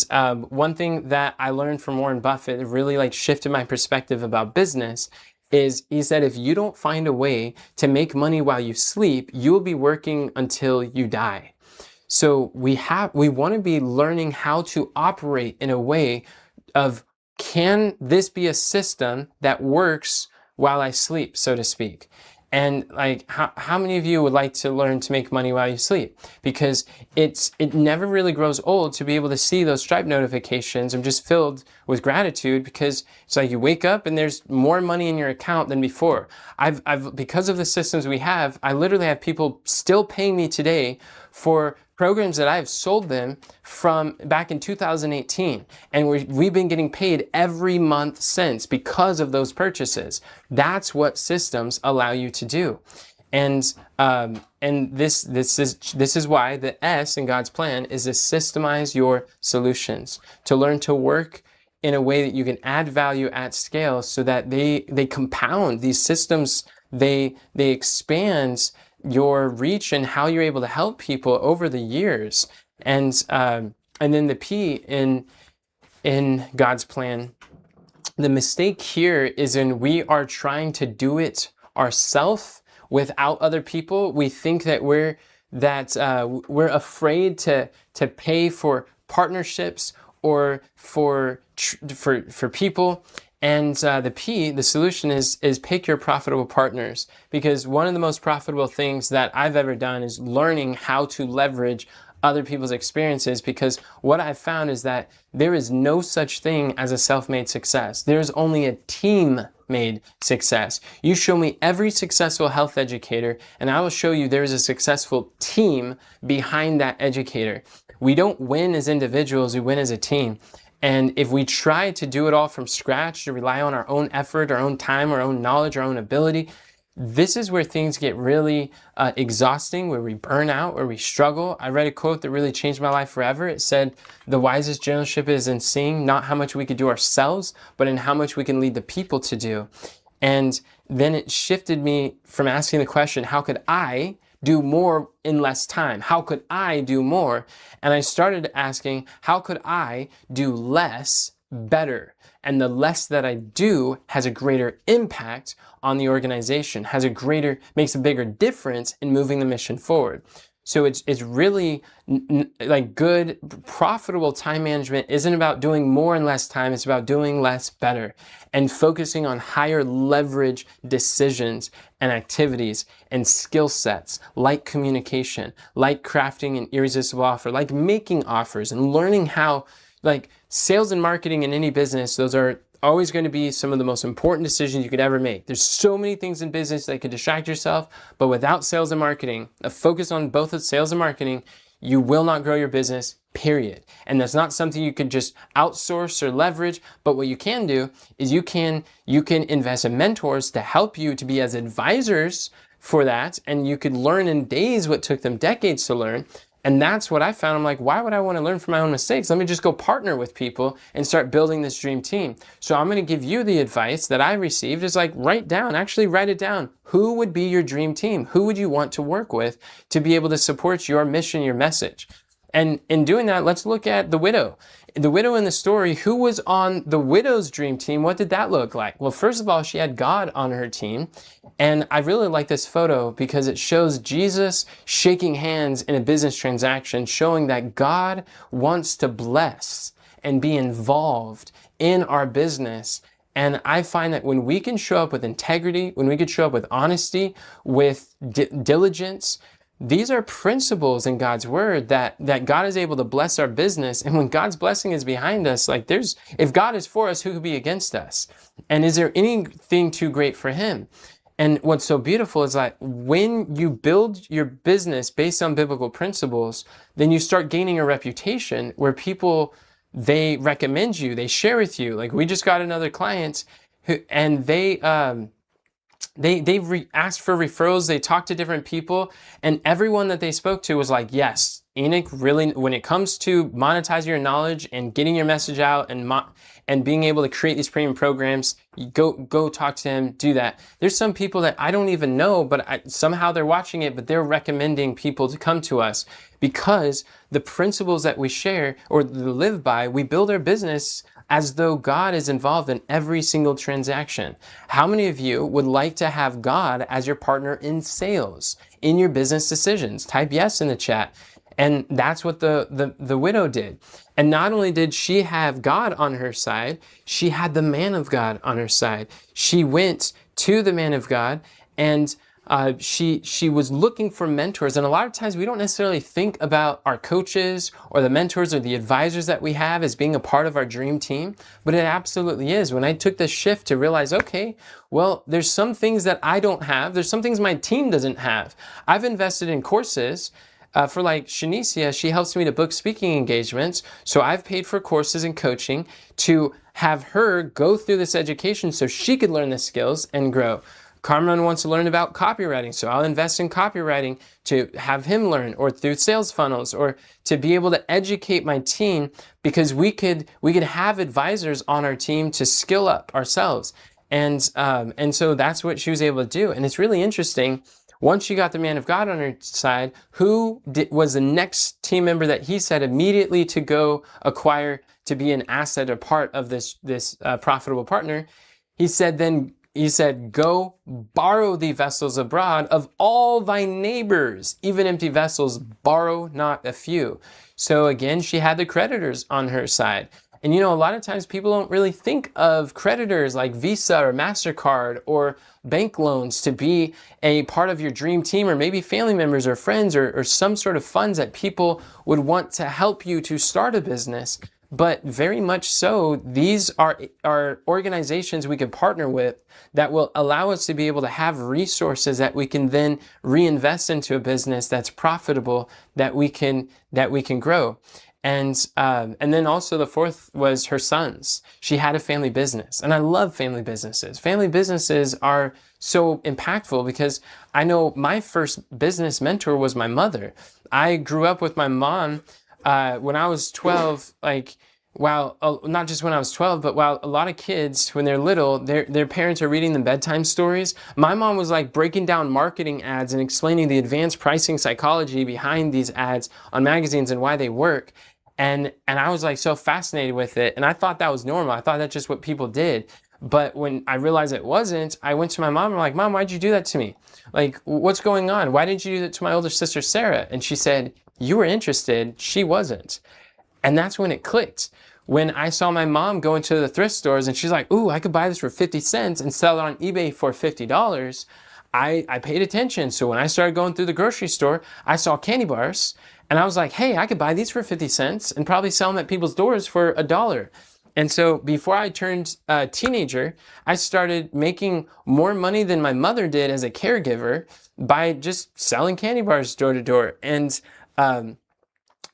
one thing that I learned from Warren Buffett, it really like shifted my perspective about business, is he said, if you don't find a way to make money while you sleep, you will be working until you die. So we want to be learning how to operate in a way of, can this be a system that works while I sleep, so to speak? And like, how many of you would like to learn to make money while you sleep? Because it never really grows old to be able to see those Stripe notifications. I'm just filled with gratitude, because it's like you wake up and there's more money in your account than before. Because of the systems we have, I literally have people still paying me today for programs that I've sold them from back in 2018. And we've been getting paid every month since because of those purchases. That's what systems allow you to do. And this is why the S in God's plan is to systemize your solutions, to learn to work in a way that you can add value at scale, so that they compound. These systems, they expand your reach and how you're able to help people over the years. And then the P in God's plan, the mistake here is we are trying to do it ourselves without other people. We think that we're afraid to pay for partnerships or for people. And the P, the solution is pick your profitable partners. Because one of the most profitable things that I've ever done is learning how to leverage other people's experiences. Because what I've found is that there is no such thing as a self-made success. There's only a team-made success. You show me every successful health educator, and I will show you there is a successful team behind that educator. We don't win as individuals, we win as a team. And if we try to do it all from scratch, to rely on our own effort, our own time, our own knowledge, our own ability, this is where things get really exhausting, where we burn out, where we struggle. I read a quote that really changed my life forever. It said, the wisest generalship is in seeing not how much we could do ourselves, but in how much we can lead the people to do. And then it shifted me from asking the question, how could I do more in less time? How could I do more? And I started asking, how could I do less better? And the less that I do has a greater impact on the organization, makes a bigger difference in moving the mission forward. So it's really like good, profitable time management isn't about doing more in less time. It's about doing less better and focusing on higher leverage decisions and activities and skill sets, like communication, like crafting an irresistible offer, like making offers and learning how, like sales and marketing in any business, those are always going to be some of the most important decisions you could ever make. There's so many things in business that could distract yourself, but without sales and marketing, a focus on both of sales and marketing, you will not grow your business, period. And that's not something you could just outsource or leverage, but what you can do is you can invest in mentors to help you to be as advisors for that, and you could learn in days what took them decades to learn. And that's what I found. I'm like, why would I want to learn from my own mistakes? Let me just go partner with people and start building this dream team. So I'm going to give you the advice that I received is like, write it down. Who would be your dream team? Who would you want to work with to be able to support your mission, your message? And in doing that, let's look at the widow. The widow in the story, who was on the widow's dream team? What did that look like? Well, first of all, she had God on her team. And I really like this photo because it shows Jesus shaking hands in a business transaction, showing that God wants to bless and be involved in our business. And I find that when we can show up with integrity, when we can show up with honesty, with diligence, these are principles in God's word that God is able to bless our business. And when God's blessing is behind us, like if God is for us, who could be against us? And is there anything too great for him? And what's so beautiful is that when you build your business based on biblical principles, then you start gaining a reputation where people, they recommend you, they share with you. Like we just got another client who, and they asked for referrals, they talked to different people, and everyone that they spoke to was like, yes, Enoch really, when it comes to monetizing your knowledge and getting your message out and being able to create these premium programs, you go talk to him, do that. There's some people that I don't even know, but somehow they're watching it, but they're recommending people to come to us because the principles that we share or live by, we build our business as though God is involved in every single transaction. How many of you would like to have God as your partner in sales, in your business decisions? Type yes in the chat. And that's what the widow did. And not only did she have God on her side, she had the man of God on her side. She went to the man of God and she was looking for mentors. And a lot of times we don't necessarily think about our coaches or the mentors or the advisors that we have as being a part of our dream team, but it absolutely is. When I took the shift to realize, okay, well, there's some things that I don't have. There's some things my team doesn't have. I've invested in courses. For like Shanicia, she helps me to book speaking engagements. So I've paid for courses and coaching to have her go through this education so she could learn the skills and grow. Cameron wants to learn about copywriting, so I'll invest in copywriting to have him learn, or through sales funnels, or to be able to educate my team, because we could have advisors on our team to skill up ourselves. And so that's what she was able to do. And it's really interesting. Once she got the man of God on her side, was the next team member that he said immediately to go acquire, to be an asset, a part of this profitable partner? He said, go borrow the vessels abroad of all thy neighbors, even empty vessels, borrow not a few. So again, she had the creditors on her side. And a lot of times people don't really think of creditors like Visa or MasterCard or bank loans to be a part of your dream team, or maybe family members or friends or some sort of funds that people would want to help you to start a business. But very much so, these are organizations we can partner with that will allow us to be able to have resources that we can then reinvest into a business that's profitable, that we can grow. And then also the fourth was her sons. She had a family business, and I love family businesses. Family businesses are so impactful because I know my first business mentor was my mother. I grew up with my mom when I was 12, not just when I was 12, but while a lot of kids, when they're little, their parents are reading them bedtime stories. My mom was like breaking down marketing ads and explaining the advanced pricing psychology behind these ads on magazines and why they work. And I was like so fascinated with it. And I thought that was normal. I thought that's just what people did. But when I realized it wasn't, I went to my mom and I'm like, Mom, why'd you do that to me? Like, what's going on? Why didn't you do that to my older sister, Sarah? And she said, you were interested, she wasn't. And that's when it clicked. When I saw my mom go into the thrift stores and she's like, ooh, I could buy this for 50 cents and sell it on eBay for $50. I paid attention. So when I started going through the grocery store, I saw candy bars and I was like, hey, I could buy these for 50 cents and probably sell them at people's doors for $1. And so before I turned a teenager, I started making more money than my mother did as a caregiver by just selling candy bars door to door. And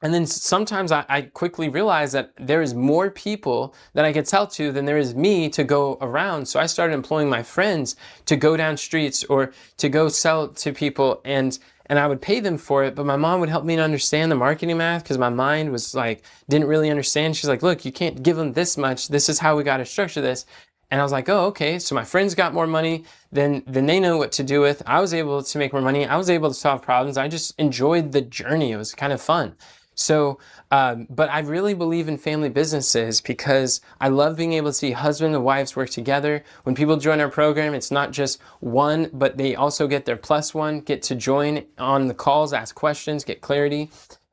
then sometimes I quickly realized that there is more people that I could sell to than there is me to go around. So I started employing my friends to go down streets or to go sell to people, and I would pay them for it. But my mom would help me to understand the marketing math because my mind was like, didn't really understand. She's like, look, you can't give them this much. This is how we got to structure this. And I was like, oh, okay. So my friends got more money than they know what to do with. I was able to make more money. I was able to solve problems. I just enjoyed the journey. It was kind of fun. So, but I really believe in family businesses because I love being able to see husband and wives work together. When people join our program, it's not just one, but they also get their plus one, get to join on the calls, ask questions, get clarity.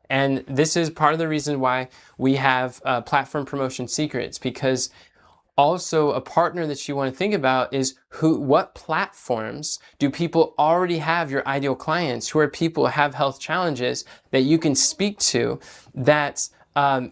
And this is part of the reason why we have Platform Promotion Secrets, because also a partner that you want to think about is what platforms do people already have your ideal clients, who are people who have health challenges that you can speak to, that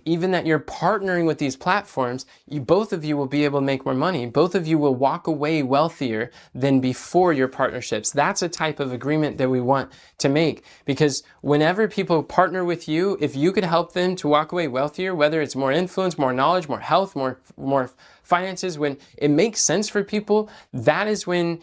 even that you're partnering with these platforms, both of you will be able to make more money. Both of you will walk away wealthier than before your partnerships. That's a type of agreement that we want to make, because whenever people partner with you, if you could help them to walk away wealthier, whether it's more influence, more knowledge, more health, more finances, when it makes sense for people, that is when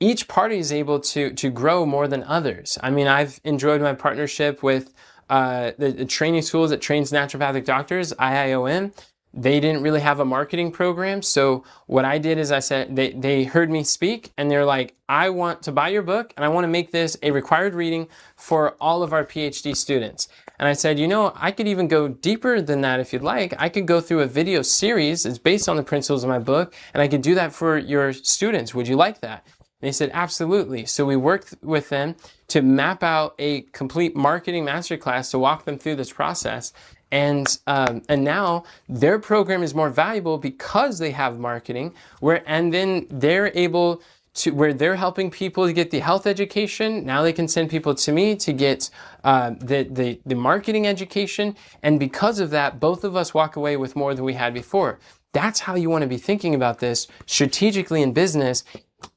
each party is able to grow more than others. I mean, I've enjoyed my partnership with the training schools that trains naturopathic doctors, IIOM. They didn't really have a marketing program. So what I did is I said, they heard me speak and they're like, I want to buy your book and I want to make this a required reading for all of our PhD students. And I said, you know, I could even go deeper than that if you'd like. I could go through a video series that's based on the principles of my book, and I could do that for your students. Would you like that? And they said, absolutely. So we worked with them to map out a complete marketing masterclass to walk them through this process. And now their program is more valuable because they have marketing, and then they're able to, where they're helping people to get the health education. Now they can send people to me to get the marketing education. And because of that, both of us walk away with more than we had before. That's how you want to be thinking about this strategically in business.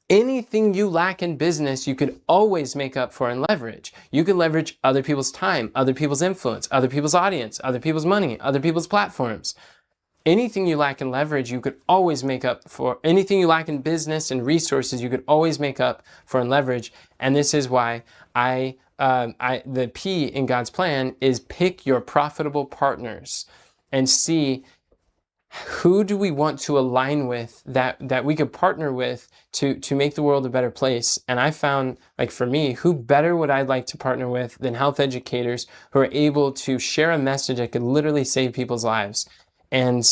Anything you lack in business, you could always make up for and leverage. You could leverage other people's time, other people's influence, other people's audience, other people's money, other people's platforms. Anything you lack in leverage, you could always make up for. Anything you lack in business and resources, you could always make up for and leverage. And this is why the P in God's plan is pick your profitable partners and see who do we want to align with that we could partner with to make the world a better place. And I found, like for me, who better would I like to partner with than health educators who are able to share a message that could literally save people's lives. And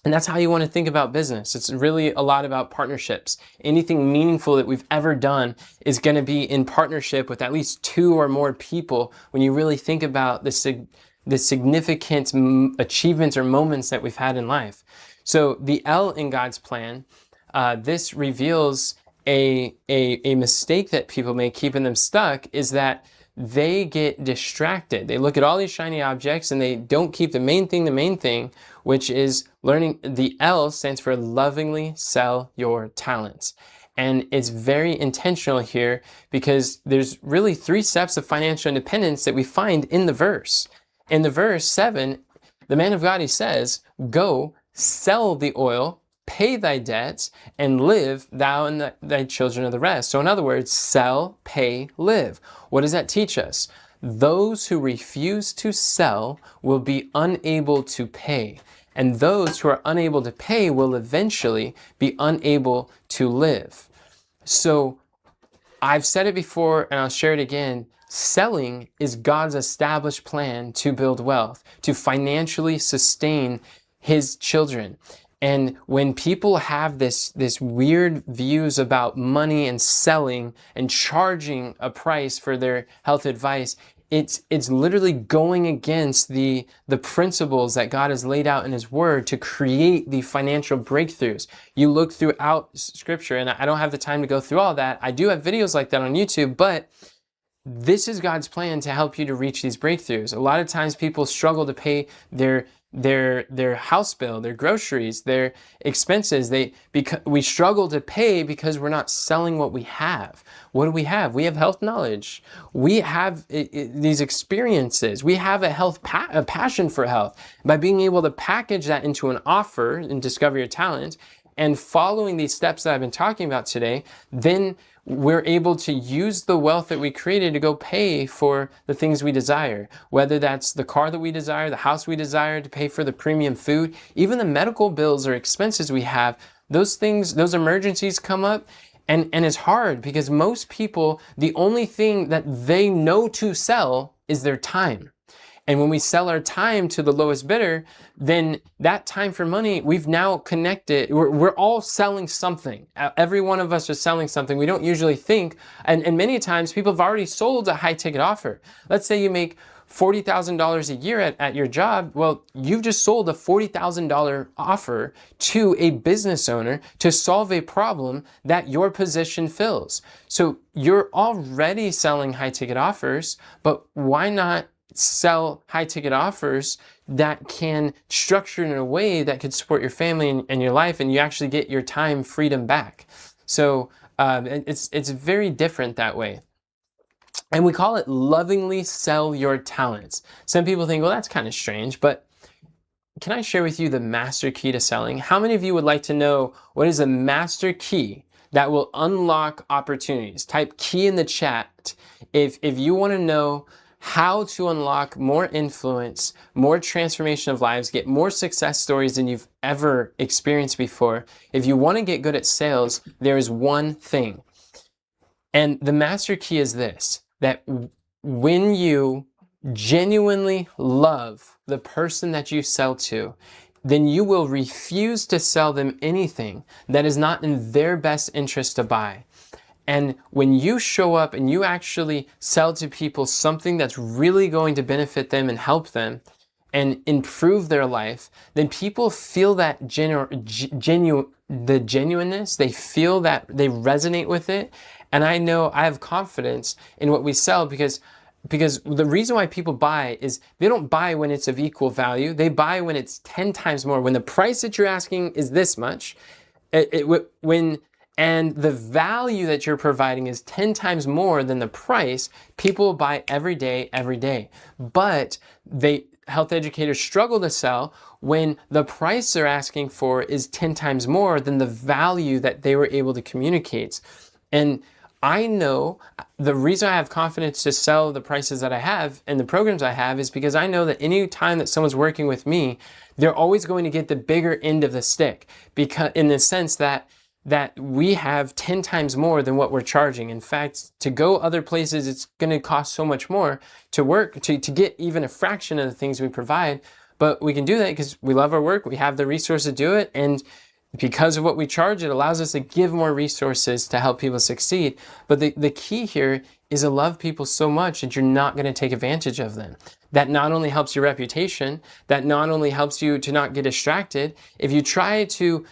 that's how you want to think about business. It's really a lot about partnerships. Anything meaningful that we've ever done is going to be in partnership with at least 2 or more people when you really think about the significant achievements or moments that we've had in life. So the L in God's plan, this reveals a mistake that people make keeping them stuck, is that they get distracted. They look at all these shiny objects and they don't keep the main thing, which is learning. The L stands for lovingly sell your talents. And it's very intentional here because there's really 3 steps of financial independence that we find in the verse. In the verse 7, the man of God, he says, go sell the oil, pay thy debts, and live thou and thy children of the rest. So in other words, sell, pay, live. What does that teach us? Those who refuse to sell will be unable to pay. And those who are unable to pay will eventually be unable to live. So I've said it before and I'll share it again. Selling is God's established plan to build wealth, to financially sustain his children. And when people have this weird views about money and selling and charging a price for their health advice, it's literally going against the principles that God has laid out in his word to create the financial breakthroughs. You look throughout scripture, and I don't have the time to go through all that. I do have videos like that on YouTube, but this is God's plan to help you to reach these breakthroughs. A lot of times people struggle to pay their house bill, their groceries, their expenses. We struggle to pay because we're not selling what we have. What do we have? We have health knowledge. We have these experiences. We have a passion for health. By being able to package that into an offer and discover your talent, and following these steps that I've been talking about today, then we're able to use the wealth that we created to go pay for the things we desire. Whether that's the car that we desire, the house we desire, to pay for the premium food, even the medical bills or expenses we have, those things, those emergencies come up. And it's hard because most people, the only thing that they know to sell is their time. And when we sell our time to the lowest bidder, then that time for money, we've now connected. We're all selling something. Every one of us is selling something. We don't usually think, and many times people have already sold a high ticket offer. Let's say you make $40,000 a year at your job. Well, you've just sold a $40,000 offer to a business owner to solve a problem that your position fills. So you're already selling high ticket offers, but why not sell high ticket offers that can structure in a way that could support your family and your life, and you actually get your time freedom back. So it's very different that way. And we call it lovingly sell your talents. Some people think, well, that's kind of strange, but can I share with you the master key to selling? How many of you would like to know what is a master key that will unlock opportunities? Type key in the chat if you want to know how to unlock more influence, more transformation of lives, get more success stories than you've ever experienced before. If you want to get good at sales, there is one thing. And the master key is this, that when you genuinely love the person that you sell to, then you will refuse to sell them anything that is not in their best interest to buy. And when you show up and you actually sell to people something that's really going to benefit them and help them and improve their life, then people feel that the genuineness, they feel that, they resonate with it. And I know I have confidence in what we sell because the reason why people buy is they don't buy when it's of equal value. They buy when it's 10 times more. When the price that you're asking is this much, and the value that you're providing is 10 times more than the price, people will buy every day. But health educators struggle to sell when the price they're asking for is 10 times more than the value that they were able to communicate. And I know the reason I have confidence to sell the prices that I have and the programs I have is because I know that any time that someone's working with me, they're always going to get the bigger end of the stick, because in the sense that we have 10 times more than what we're charging. In fact, to go other places, it's going to cost so much more to work, to get even a fraction of the things we provide. But we can do that because we love our work, we have the resources to do it, and because of what we charge, it allows us to give more resources to help people succeed. But the key here is to love people so much that you're not going to take advantage of them. That not only helps your reputation, that not only helps you to not get distracted. If you try to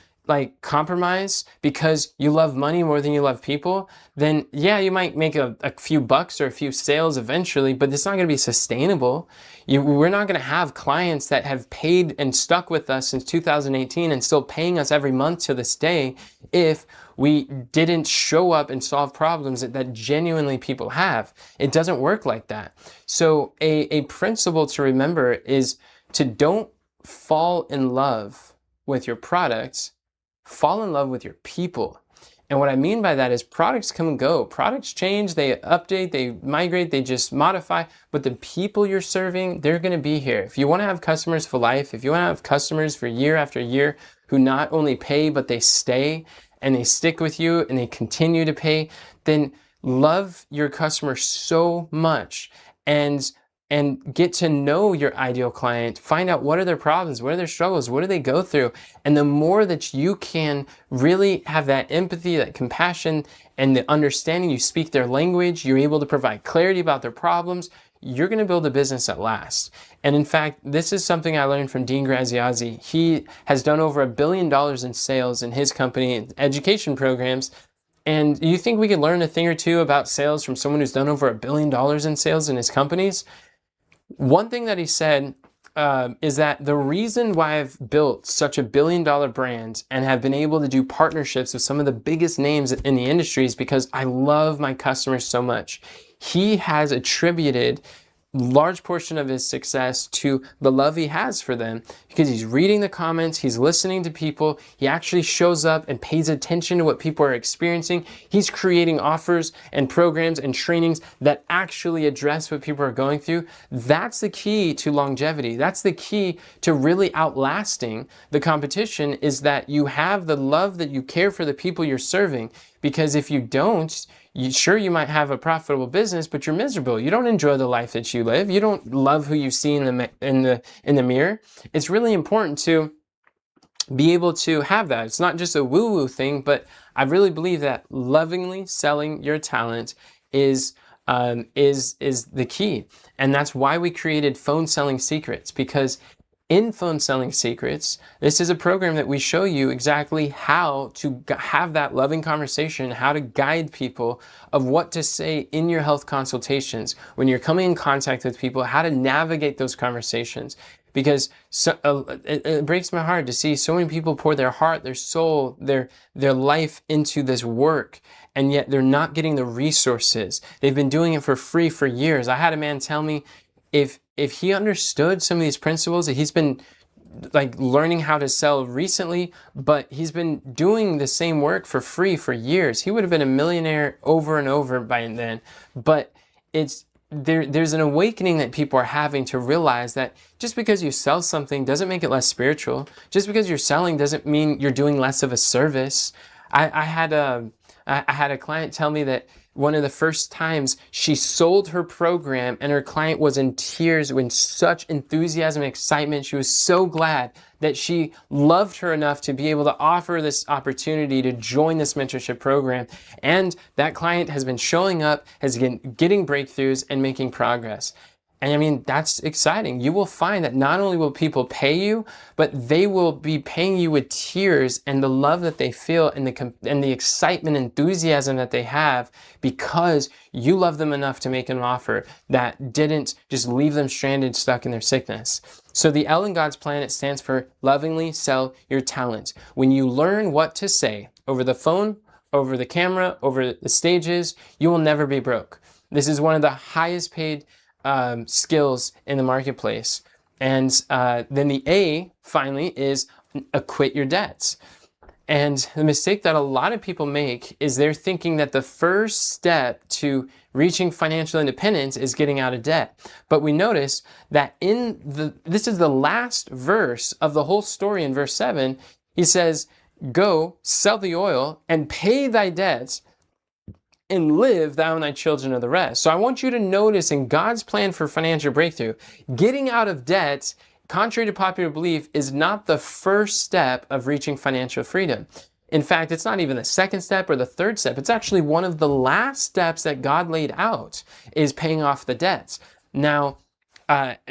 compromise because you love money more than you love people, then yeah, you might make a few bucks or a few sales eventually, but it's not going to be sustainable. We're not going to have clients that have paid and stuck with us since 2018 and still paying us every month to this day if we didn't show up and solve problems that genuinely people have. It doesn't work like that. So a principle to remember is to don't fall in love with your products, fall in love with your people. And what I mean by that is products come and go. Products change, they update, they migrate, they just modify. But the people you're serving, they're going to be here. If you want to have customers for life, if you want to have customers for year after year who not only pay, but they stay and they stick with you and they continue to pay, then love your customers so much and get to know your ideal client, find out what are their problems, what are their struggles, what do they go through. And the more that you can really have that empathy, that compassion, and the understanding, you speak their language, you're able to provide clarity about their problems, you're going to build a business that lasts. And in fact, this is something I learned from Dean Graziosi. He has done over $1 billion in sales in his company, education programs. And you think we could learn a thing or two about sales from someone who's done over $1 billion in sales in his companies? One thing that he said is that the reason why I've built such $1 billion brand and have been able to do partnerships with some of the biggest names in the industry is because I love my customers so much. He has attributed large portion of his success to the love he has for them because he's reading the comments, he's listening to people, he actually shows up and pays attention to what people are experiencing. He's creating offers and programs and trainings that actually address what people are going through. That's the key to longevity. That's the key to really outlasting the competition, is that you have the love, that you care for the people you're serving. Because if you don't, you might have a profitable business, but you're miserable. You don't enjoy the life that you live. You don't love who you see in the mirror. It's really important to be able to have that. It's not just a woo-woo thing, but I really believe that lovingly selling your talent is the key. And that's why we created Phone Selling Secrets, because In Phone Selling Secrets, this is a program that we show you exactly how to have that loving conversation, how to guide people of what to say in your health consultations, when you're coming in contact with people, how to navigate those conversations. Because it breaks my heart to see so many people pour their heart, their soul, their life into this work, and yet they're not getting the resources. They've been doing it for free for years. I had a man tell me if he understood some of these principles that he's been like learning how to sell recently, but he's been doing the same work for free for years, he would have been a millionaire over and over by then. But there's an awakening that people are having to realize that just because you sell something doesn't make it less spiritual. Just because you're selling doesn't mean you're doing less of a service. I had a client tell me that one of the first times she sold her program and her client was in tears with such enthusiasm and excitement. She was so glad that she loved her enough to be able to offer this opportunity to join this mentorship program. And that client has been showing up, has been getting breakthroughs and making progress. And I mean, that's exciting. You will find that not only will people pay you, but they will be paying you with tears and the love that they feel and the excitement, enthusiasm that they have because you love them enough to make an offer that didn't just leave them stranded, stuck in their sickness. So the L in God's plan, it stands for lovingly sell your talent. When you learn what to say over the phone, over the camera, over the stages, you will never be broke. This is one of the highest paid skills in the marketplace. And then the A, finally, is acquit your debts. And the mistake that a lot of people make is they're thinking that the first step to reaching financial independence is getting out of debt. But we notice that this is the last verse of the whole story in verse 7. He says, go, sell the oil, and pay thy debts, and live thou and thy children of the rest. So I want you to notice in God's plan for financial breakthrough, getting out of debt, contrary to popular belief, is not the first step of reaching financial freedom. In fact, it's not even the second step or the third step. It's actually one of the last steps that God laid out, is paying off the debts. Now,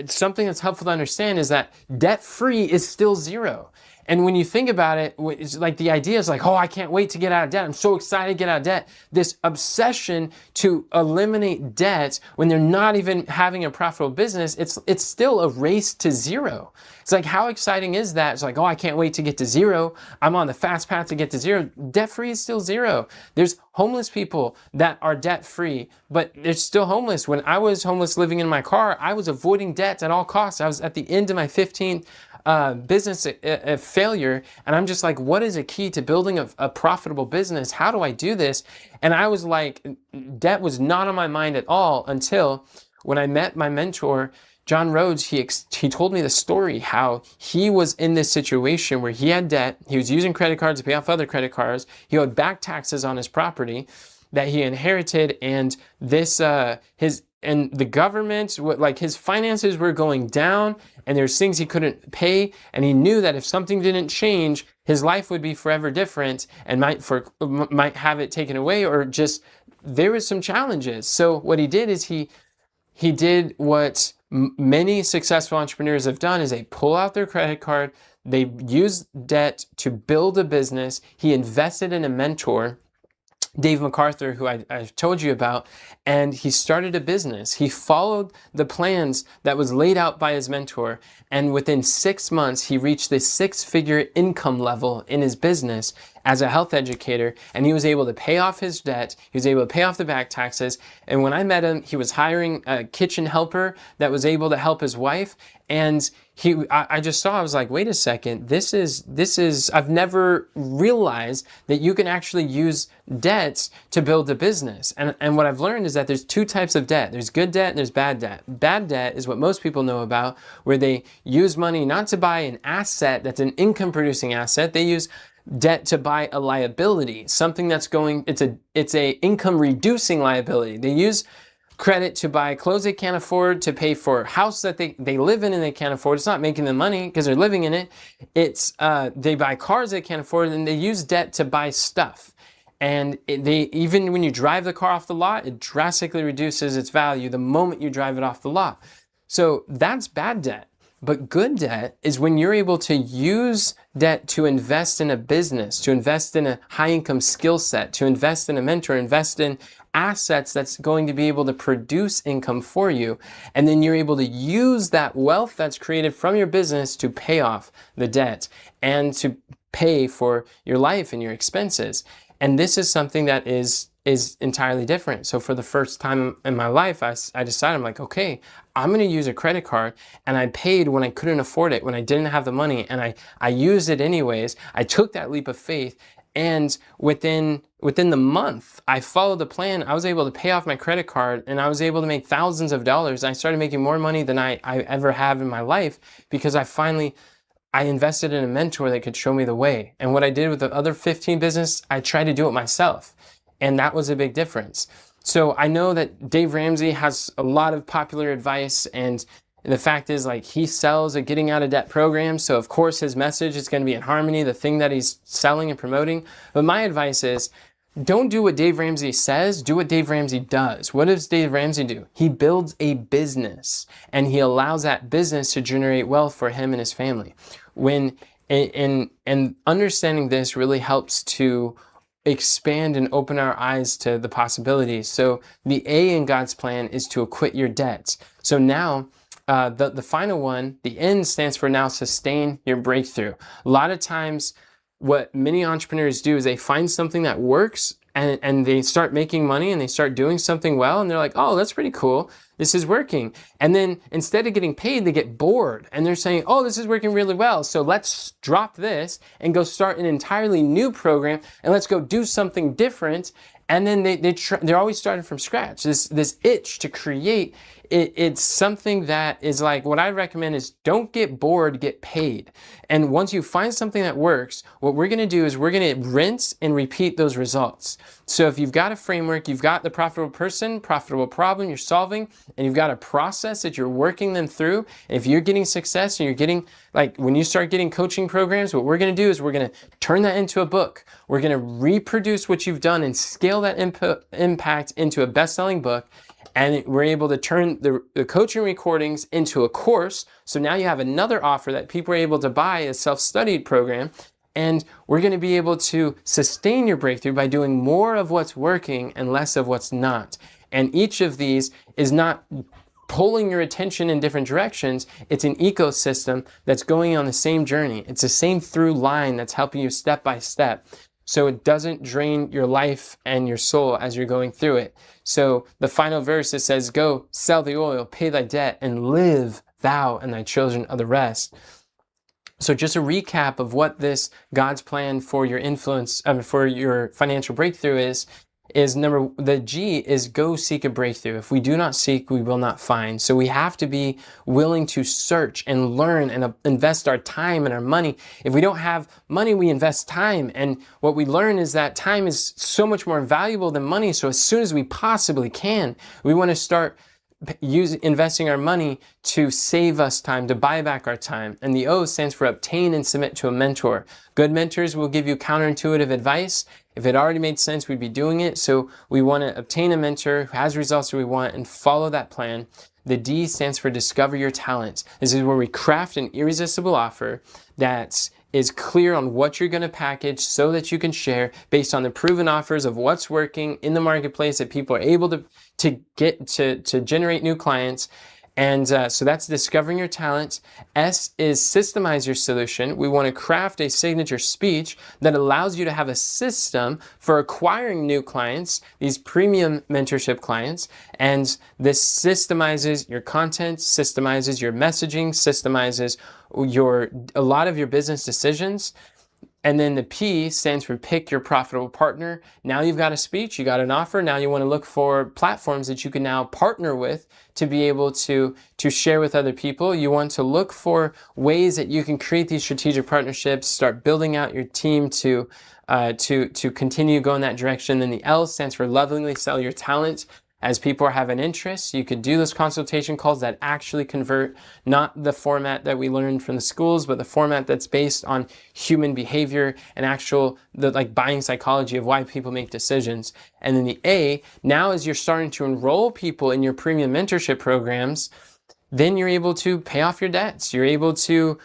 something that's helpful to understand is that debt-free is still zero. And when you think about it, it's like the idea is like, oh, I can't wait to get out of debt. I'm so excited to get out of debt. This obsession to eliminate debt when they're not even having a profitable business, it's still a race to zero. It's like, how exciting is that? It's like, oh, I can't wait to get to zero. I'm on the fast path to get to zero. Debt-free is still zero. There's homeless people that are debt-free, but they're still homeless. When I was homeless living in my car, I was avoiding debt at all costs. I was at the end of my 15th business failure, and I'm just like, what is a key to building a profitable business? How do I do this? And I was like, debt was not on my mind at all until when I met my mentor, John Rhodes. He told me the story how he was in this situation where he had debt. He was using credit cards to pay off other credit cards. He owed back taxes on his property that he inherited, and the government, like his finances were going down, and there's things he couldn't pay, and he knew that if something didn't change, his life would be forever different and might have it taken away, or just there was some challenges. So what he did is he did what many successful entrepreneurs have done, is they pull out their credit card, they use debt to build a business. He invested in a mentor, Dave MacArthur, who I've told you about, and he started a business. He followed the plans that was laid out by his mentor, and within 6 months, he reached this 6-figure income level in his business as a health educator, and he was able to pay off his debt. He was able to pay off the back taxes, and when I met him, he was hiring a kitchen helper that was able to help his wife, and I just saw, I was like, wait a second, this is, I've never realized that you can actually use debts to build a business. And what I've learned is that there's two types of debt. There's good debt and there's bad debt. Bad debt is what most people know about, where they use money not to buy an asset that's an income producing asset. They use debt to buy a liability, something that's it's a income reducing liability. They use credit to buy clothes they can't afford, to pay for a house that they live in and they can't afford. It's not making them money because they're living in it. It's they buy cars they can't afford, and they use debt to buy stuff. And even when you drive the car off the lot, it drastically reduces its value the moment you drive it off the lot. So that's bad debt. But good debt is when you're able to use debt to invest in a business, to invest in a high income skill set, to invest in a mentor, invest in assets that's going to be able to produce income for you. And then you're able to use that wealth that's created from your business to pay off the debt and to pay for your life and your expenses. And this is something that is entirely different. So for the first time in my life, I decided, I'm like, okay, I'm going to use a credit card, and I paid when I couldn't afford it, when I didn't have the money, and I used it anyways. I took that leap of faith, and within the month, I followed the plan. I was able to pay off my credit card, and I was able to make thousands of dollars. I started making more money than I ever have in my life because I invested in a mentor that could show me the way. And what I did with the other 15 business, I tried to do it myself. And that was a big difference. So I know that Dave Ramsey has a lot of popular advice, and the fact is, like, he sells a getting out of debt program. So of course his message is going to be in harmony, the thing that he's selling and promoting. But my advice is, don't do what Dave Ramsey says, do what Dave Ramsey does. What does Dave Ramsey do? He builds a business, and he allows that business to generate wealth for him and his family. And understanding this really helps to expand and open our eyes to the possibilities. So the A in God's plan is to acquit your debts. So now the final one, the N, stands for now sustain your breakthrough. A lot of times what many entrepreneurs do is they find something that works, and they start making money, and they start doing something well, and they're like, oh, that's pretty cool. This is working. And then instead of getting paid, they get bored, and they're saying, oh, this is working really well, so let's drop this and go start an entirely new program, and let's go do something different. And then they're always starting from scratch. This itch to create, it's something that is like, what I recommend is don't get bored, get paid. And once you find something that works, what we're going to do is we're going to rinse and repeat those results. So if you've got a framework, you've got the profitable person, profitable problem you're solving, and you've got a process that you're working them through. And if you're getting success and you're getting, like, when you start getting coaching programs, what we're going to do is we're going to turn that into a book. We're going to reproduce what you've done and scale that impact into a best-selling book. And we're able to turn the coaching recordings into a course. So now you have another offer that people are able to buy, a self-studied program. And we're going to be able to sustain your breakthrough by doing more of what's working and less of what's not. And each of these is not pulling your attention in different directions. It's an ecosystem that's going on the same journey. It's the same through line that's helping you step by step, so it doesn't drain your life and your soul as you're going through it. So the final verse, it says, go sell the oil, pay thy debt, and live thou and thy children of the rest. So just a recap of what this God's plan for your influence, for your financial breakthrough is the G is go seek a breakthrough. If we do not seek, we will not find. So we have to be willing to search and learn and invest our time and our money. If we don't have money, we invest time. And what we learn is that time is so much more valuable than money. So as soon as we possibly can, we want to start investing our money to save us time, to buy back our time. And the O stands for obtain and submit to a mentor. Good mentors will give you counterintuitive advice. If it already made sense, we'd be doing it. So we want to obtain a mentor who has results that we want and follow that plan. The D stands for discover your talent. This is where we craft an irresistible offer that is clear on what you're going to package so that you can share based on the proven offers of what's working in the marketplace that people are able to get to generate new clients. And so that's discovering your talent. S is systemize your solution. We want to craft a signature speech that allows you to have a system for acquiring new clients, these premium mentorship clients. And this systemizes your content, systemizes your messaging, systemizes a lot of your business decisions. And then the P stands for pick your profitable partner. Now you've got a speech, you got an offer. Now you want to look for platforms that you can now partner with to be able to share with other people. You want to look for ways that you can create these strategic partnerships, start building out your team to continue going that direction. Then the L stands for lovingly sell your talent. As people are having interest, you could do those consultation calls that actually convert, not the format that we learned from the schools, but the format that's based on human behavior and the buying psychology of why people make decisions. And then the A, now as you're starting to enroll people in your premium mentorship programs, then you're able to pay off your debts. You're able to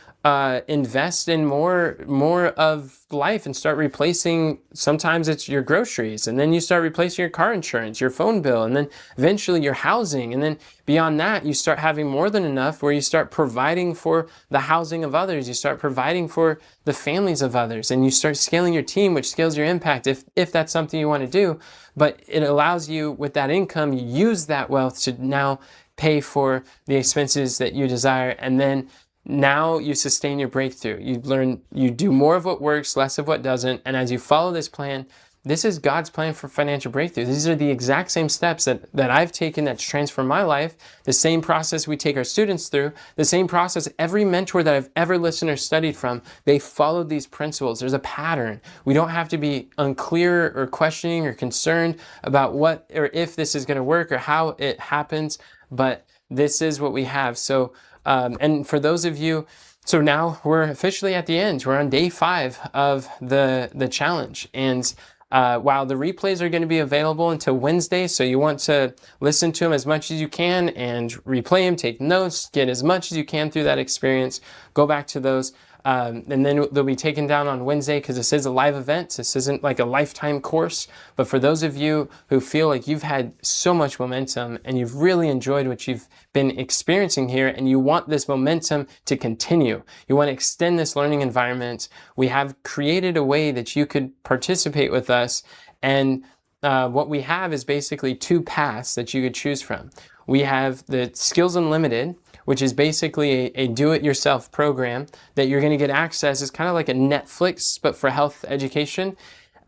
invest in more of life and start replacing, sometimes it's your groceries, and then you start replacing your car insurance, your phone bill, and then eventually your housing. And then beyond that, you start having more than enough where you start providing for the housing of others. You start providing for the families of others, and you start scaling your team, which scales your impact if that's something you want to do. But it allows you, with that income, you use that wealth to now pay for the expenses that you desire, and then now you sustain your breakthrough. You learn, you do more of what works, less of what doesn't, and as you follow this plan, this is God's plan for financial breakthrough. These are the exact same steps that I've taken that's transformed my life, the same process we take our students through, the same process every mentor that I've ever listened or studied from, they followed these principles. There's a pattern. We don't have to be unclear or questioning or concerned about what or if this is going to work or how it happens, but this is what we have. So, and for those of you, so now we're officially at the end. We're on day 5 of the challenge. And while the replays are going to be available until Wednesday, so you want to listen to them as much as you can and replay them, take notes, get as much as you can through that experience, go back to those. And then they'll be taken down on Wednesday because this is a live event. This isn't like a lifetime course. But for those of you who feel like you've had so much momentum and you've really enjoyed what you've been experiencing here and you want this momentum to continue, you want to extend this learning environment, we have created a way that you could participate with us. And what we have is basically 2 paths that you could choose from. We have the Skills Unlimited, which is basically a do-it-yourself program that you're going to get access. It's kind of like a Netflix, but for health education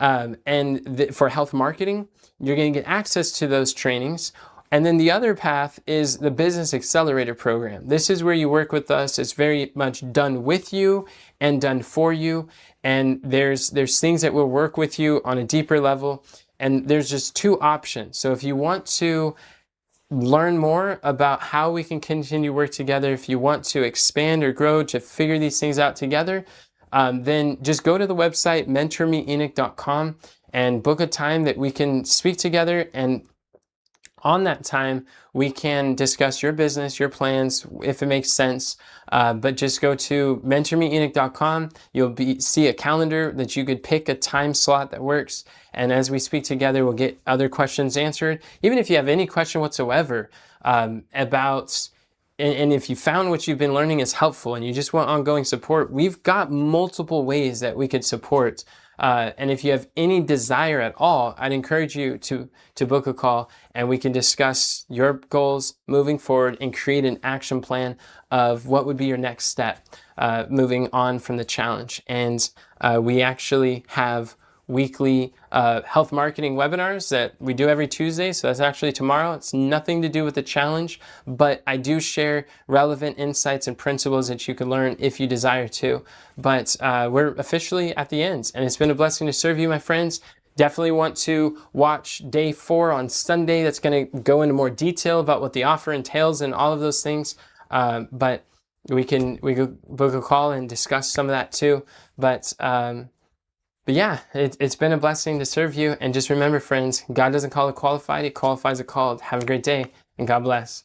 and for health marketing. You're going to get access to those trainings. And then the other path is the Business Accelerator program. This is where you work with us. It's very much done with you and done for you. And there's things that will work with you on a deeper level. And there's just 2 options. So if you want to learn more about how we can continue to work together, if you want to expand or grow to figure these things out together, then just go to the website mentormeenoch.com and book a time that we can speak together. And on that time, we can discuss your business, your plans, if it makes sense. But just go to mentormeenoch.com. You'll see a calendar that you could pick a time slot that works. And as we speak together, we'll get other questions answered. Even if you have any question whatsoever about, and if you found what you've been learning is helpful and you just want ongoing support, we've got multiple ways that we could support. And if you have any desire at all, I'd encourage you to book a call and we can discuss your goals moving forward and create an action plan of what would be your next step moving on from the challenge. And we actually have weekly health marketing webinars that we do every Tuesday. So that's actually tomorrow. It's nothing to do with the challenge, but I do share relevant insights and principles that you can learn if you desire to. But we're officially at the end, and it's been a blessing to serve you, my friends. Definitely want to watch day 4 on Sunday. That's going to go into more detail about what the offer entails and all of those things. But we can book a call and discuss some of that too. But yeah, it's been a blessing to serve you. And just remember, friends, God doesn't call the qualified, He qualifies the called. Have a great day, and God bless.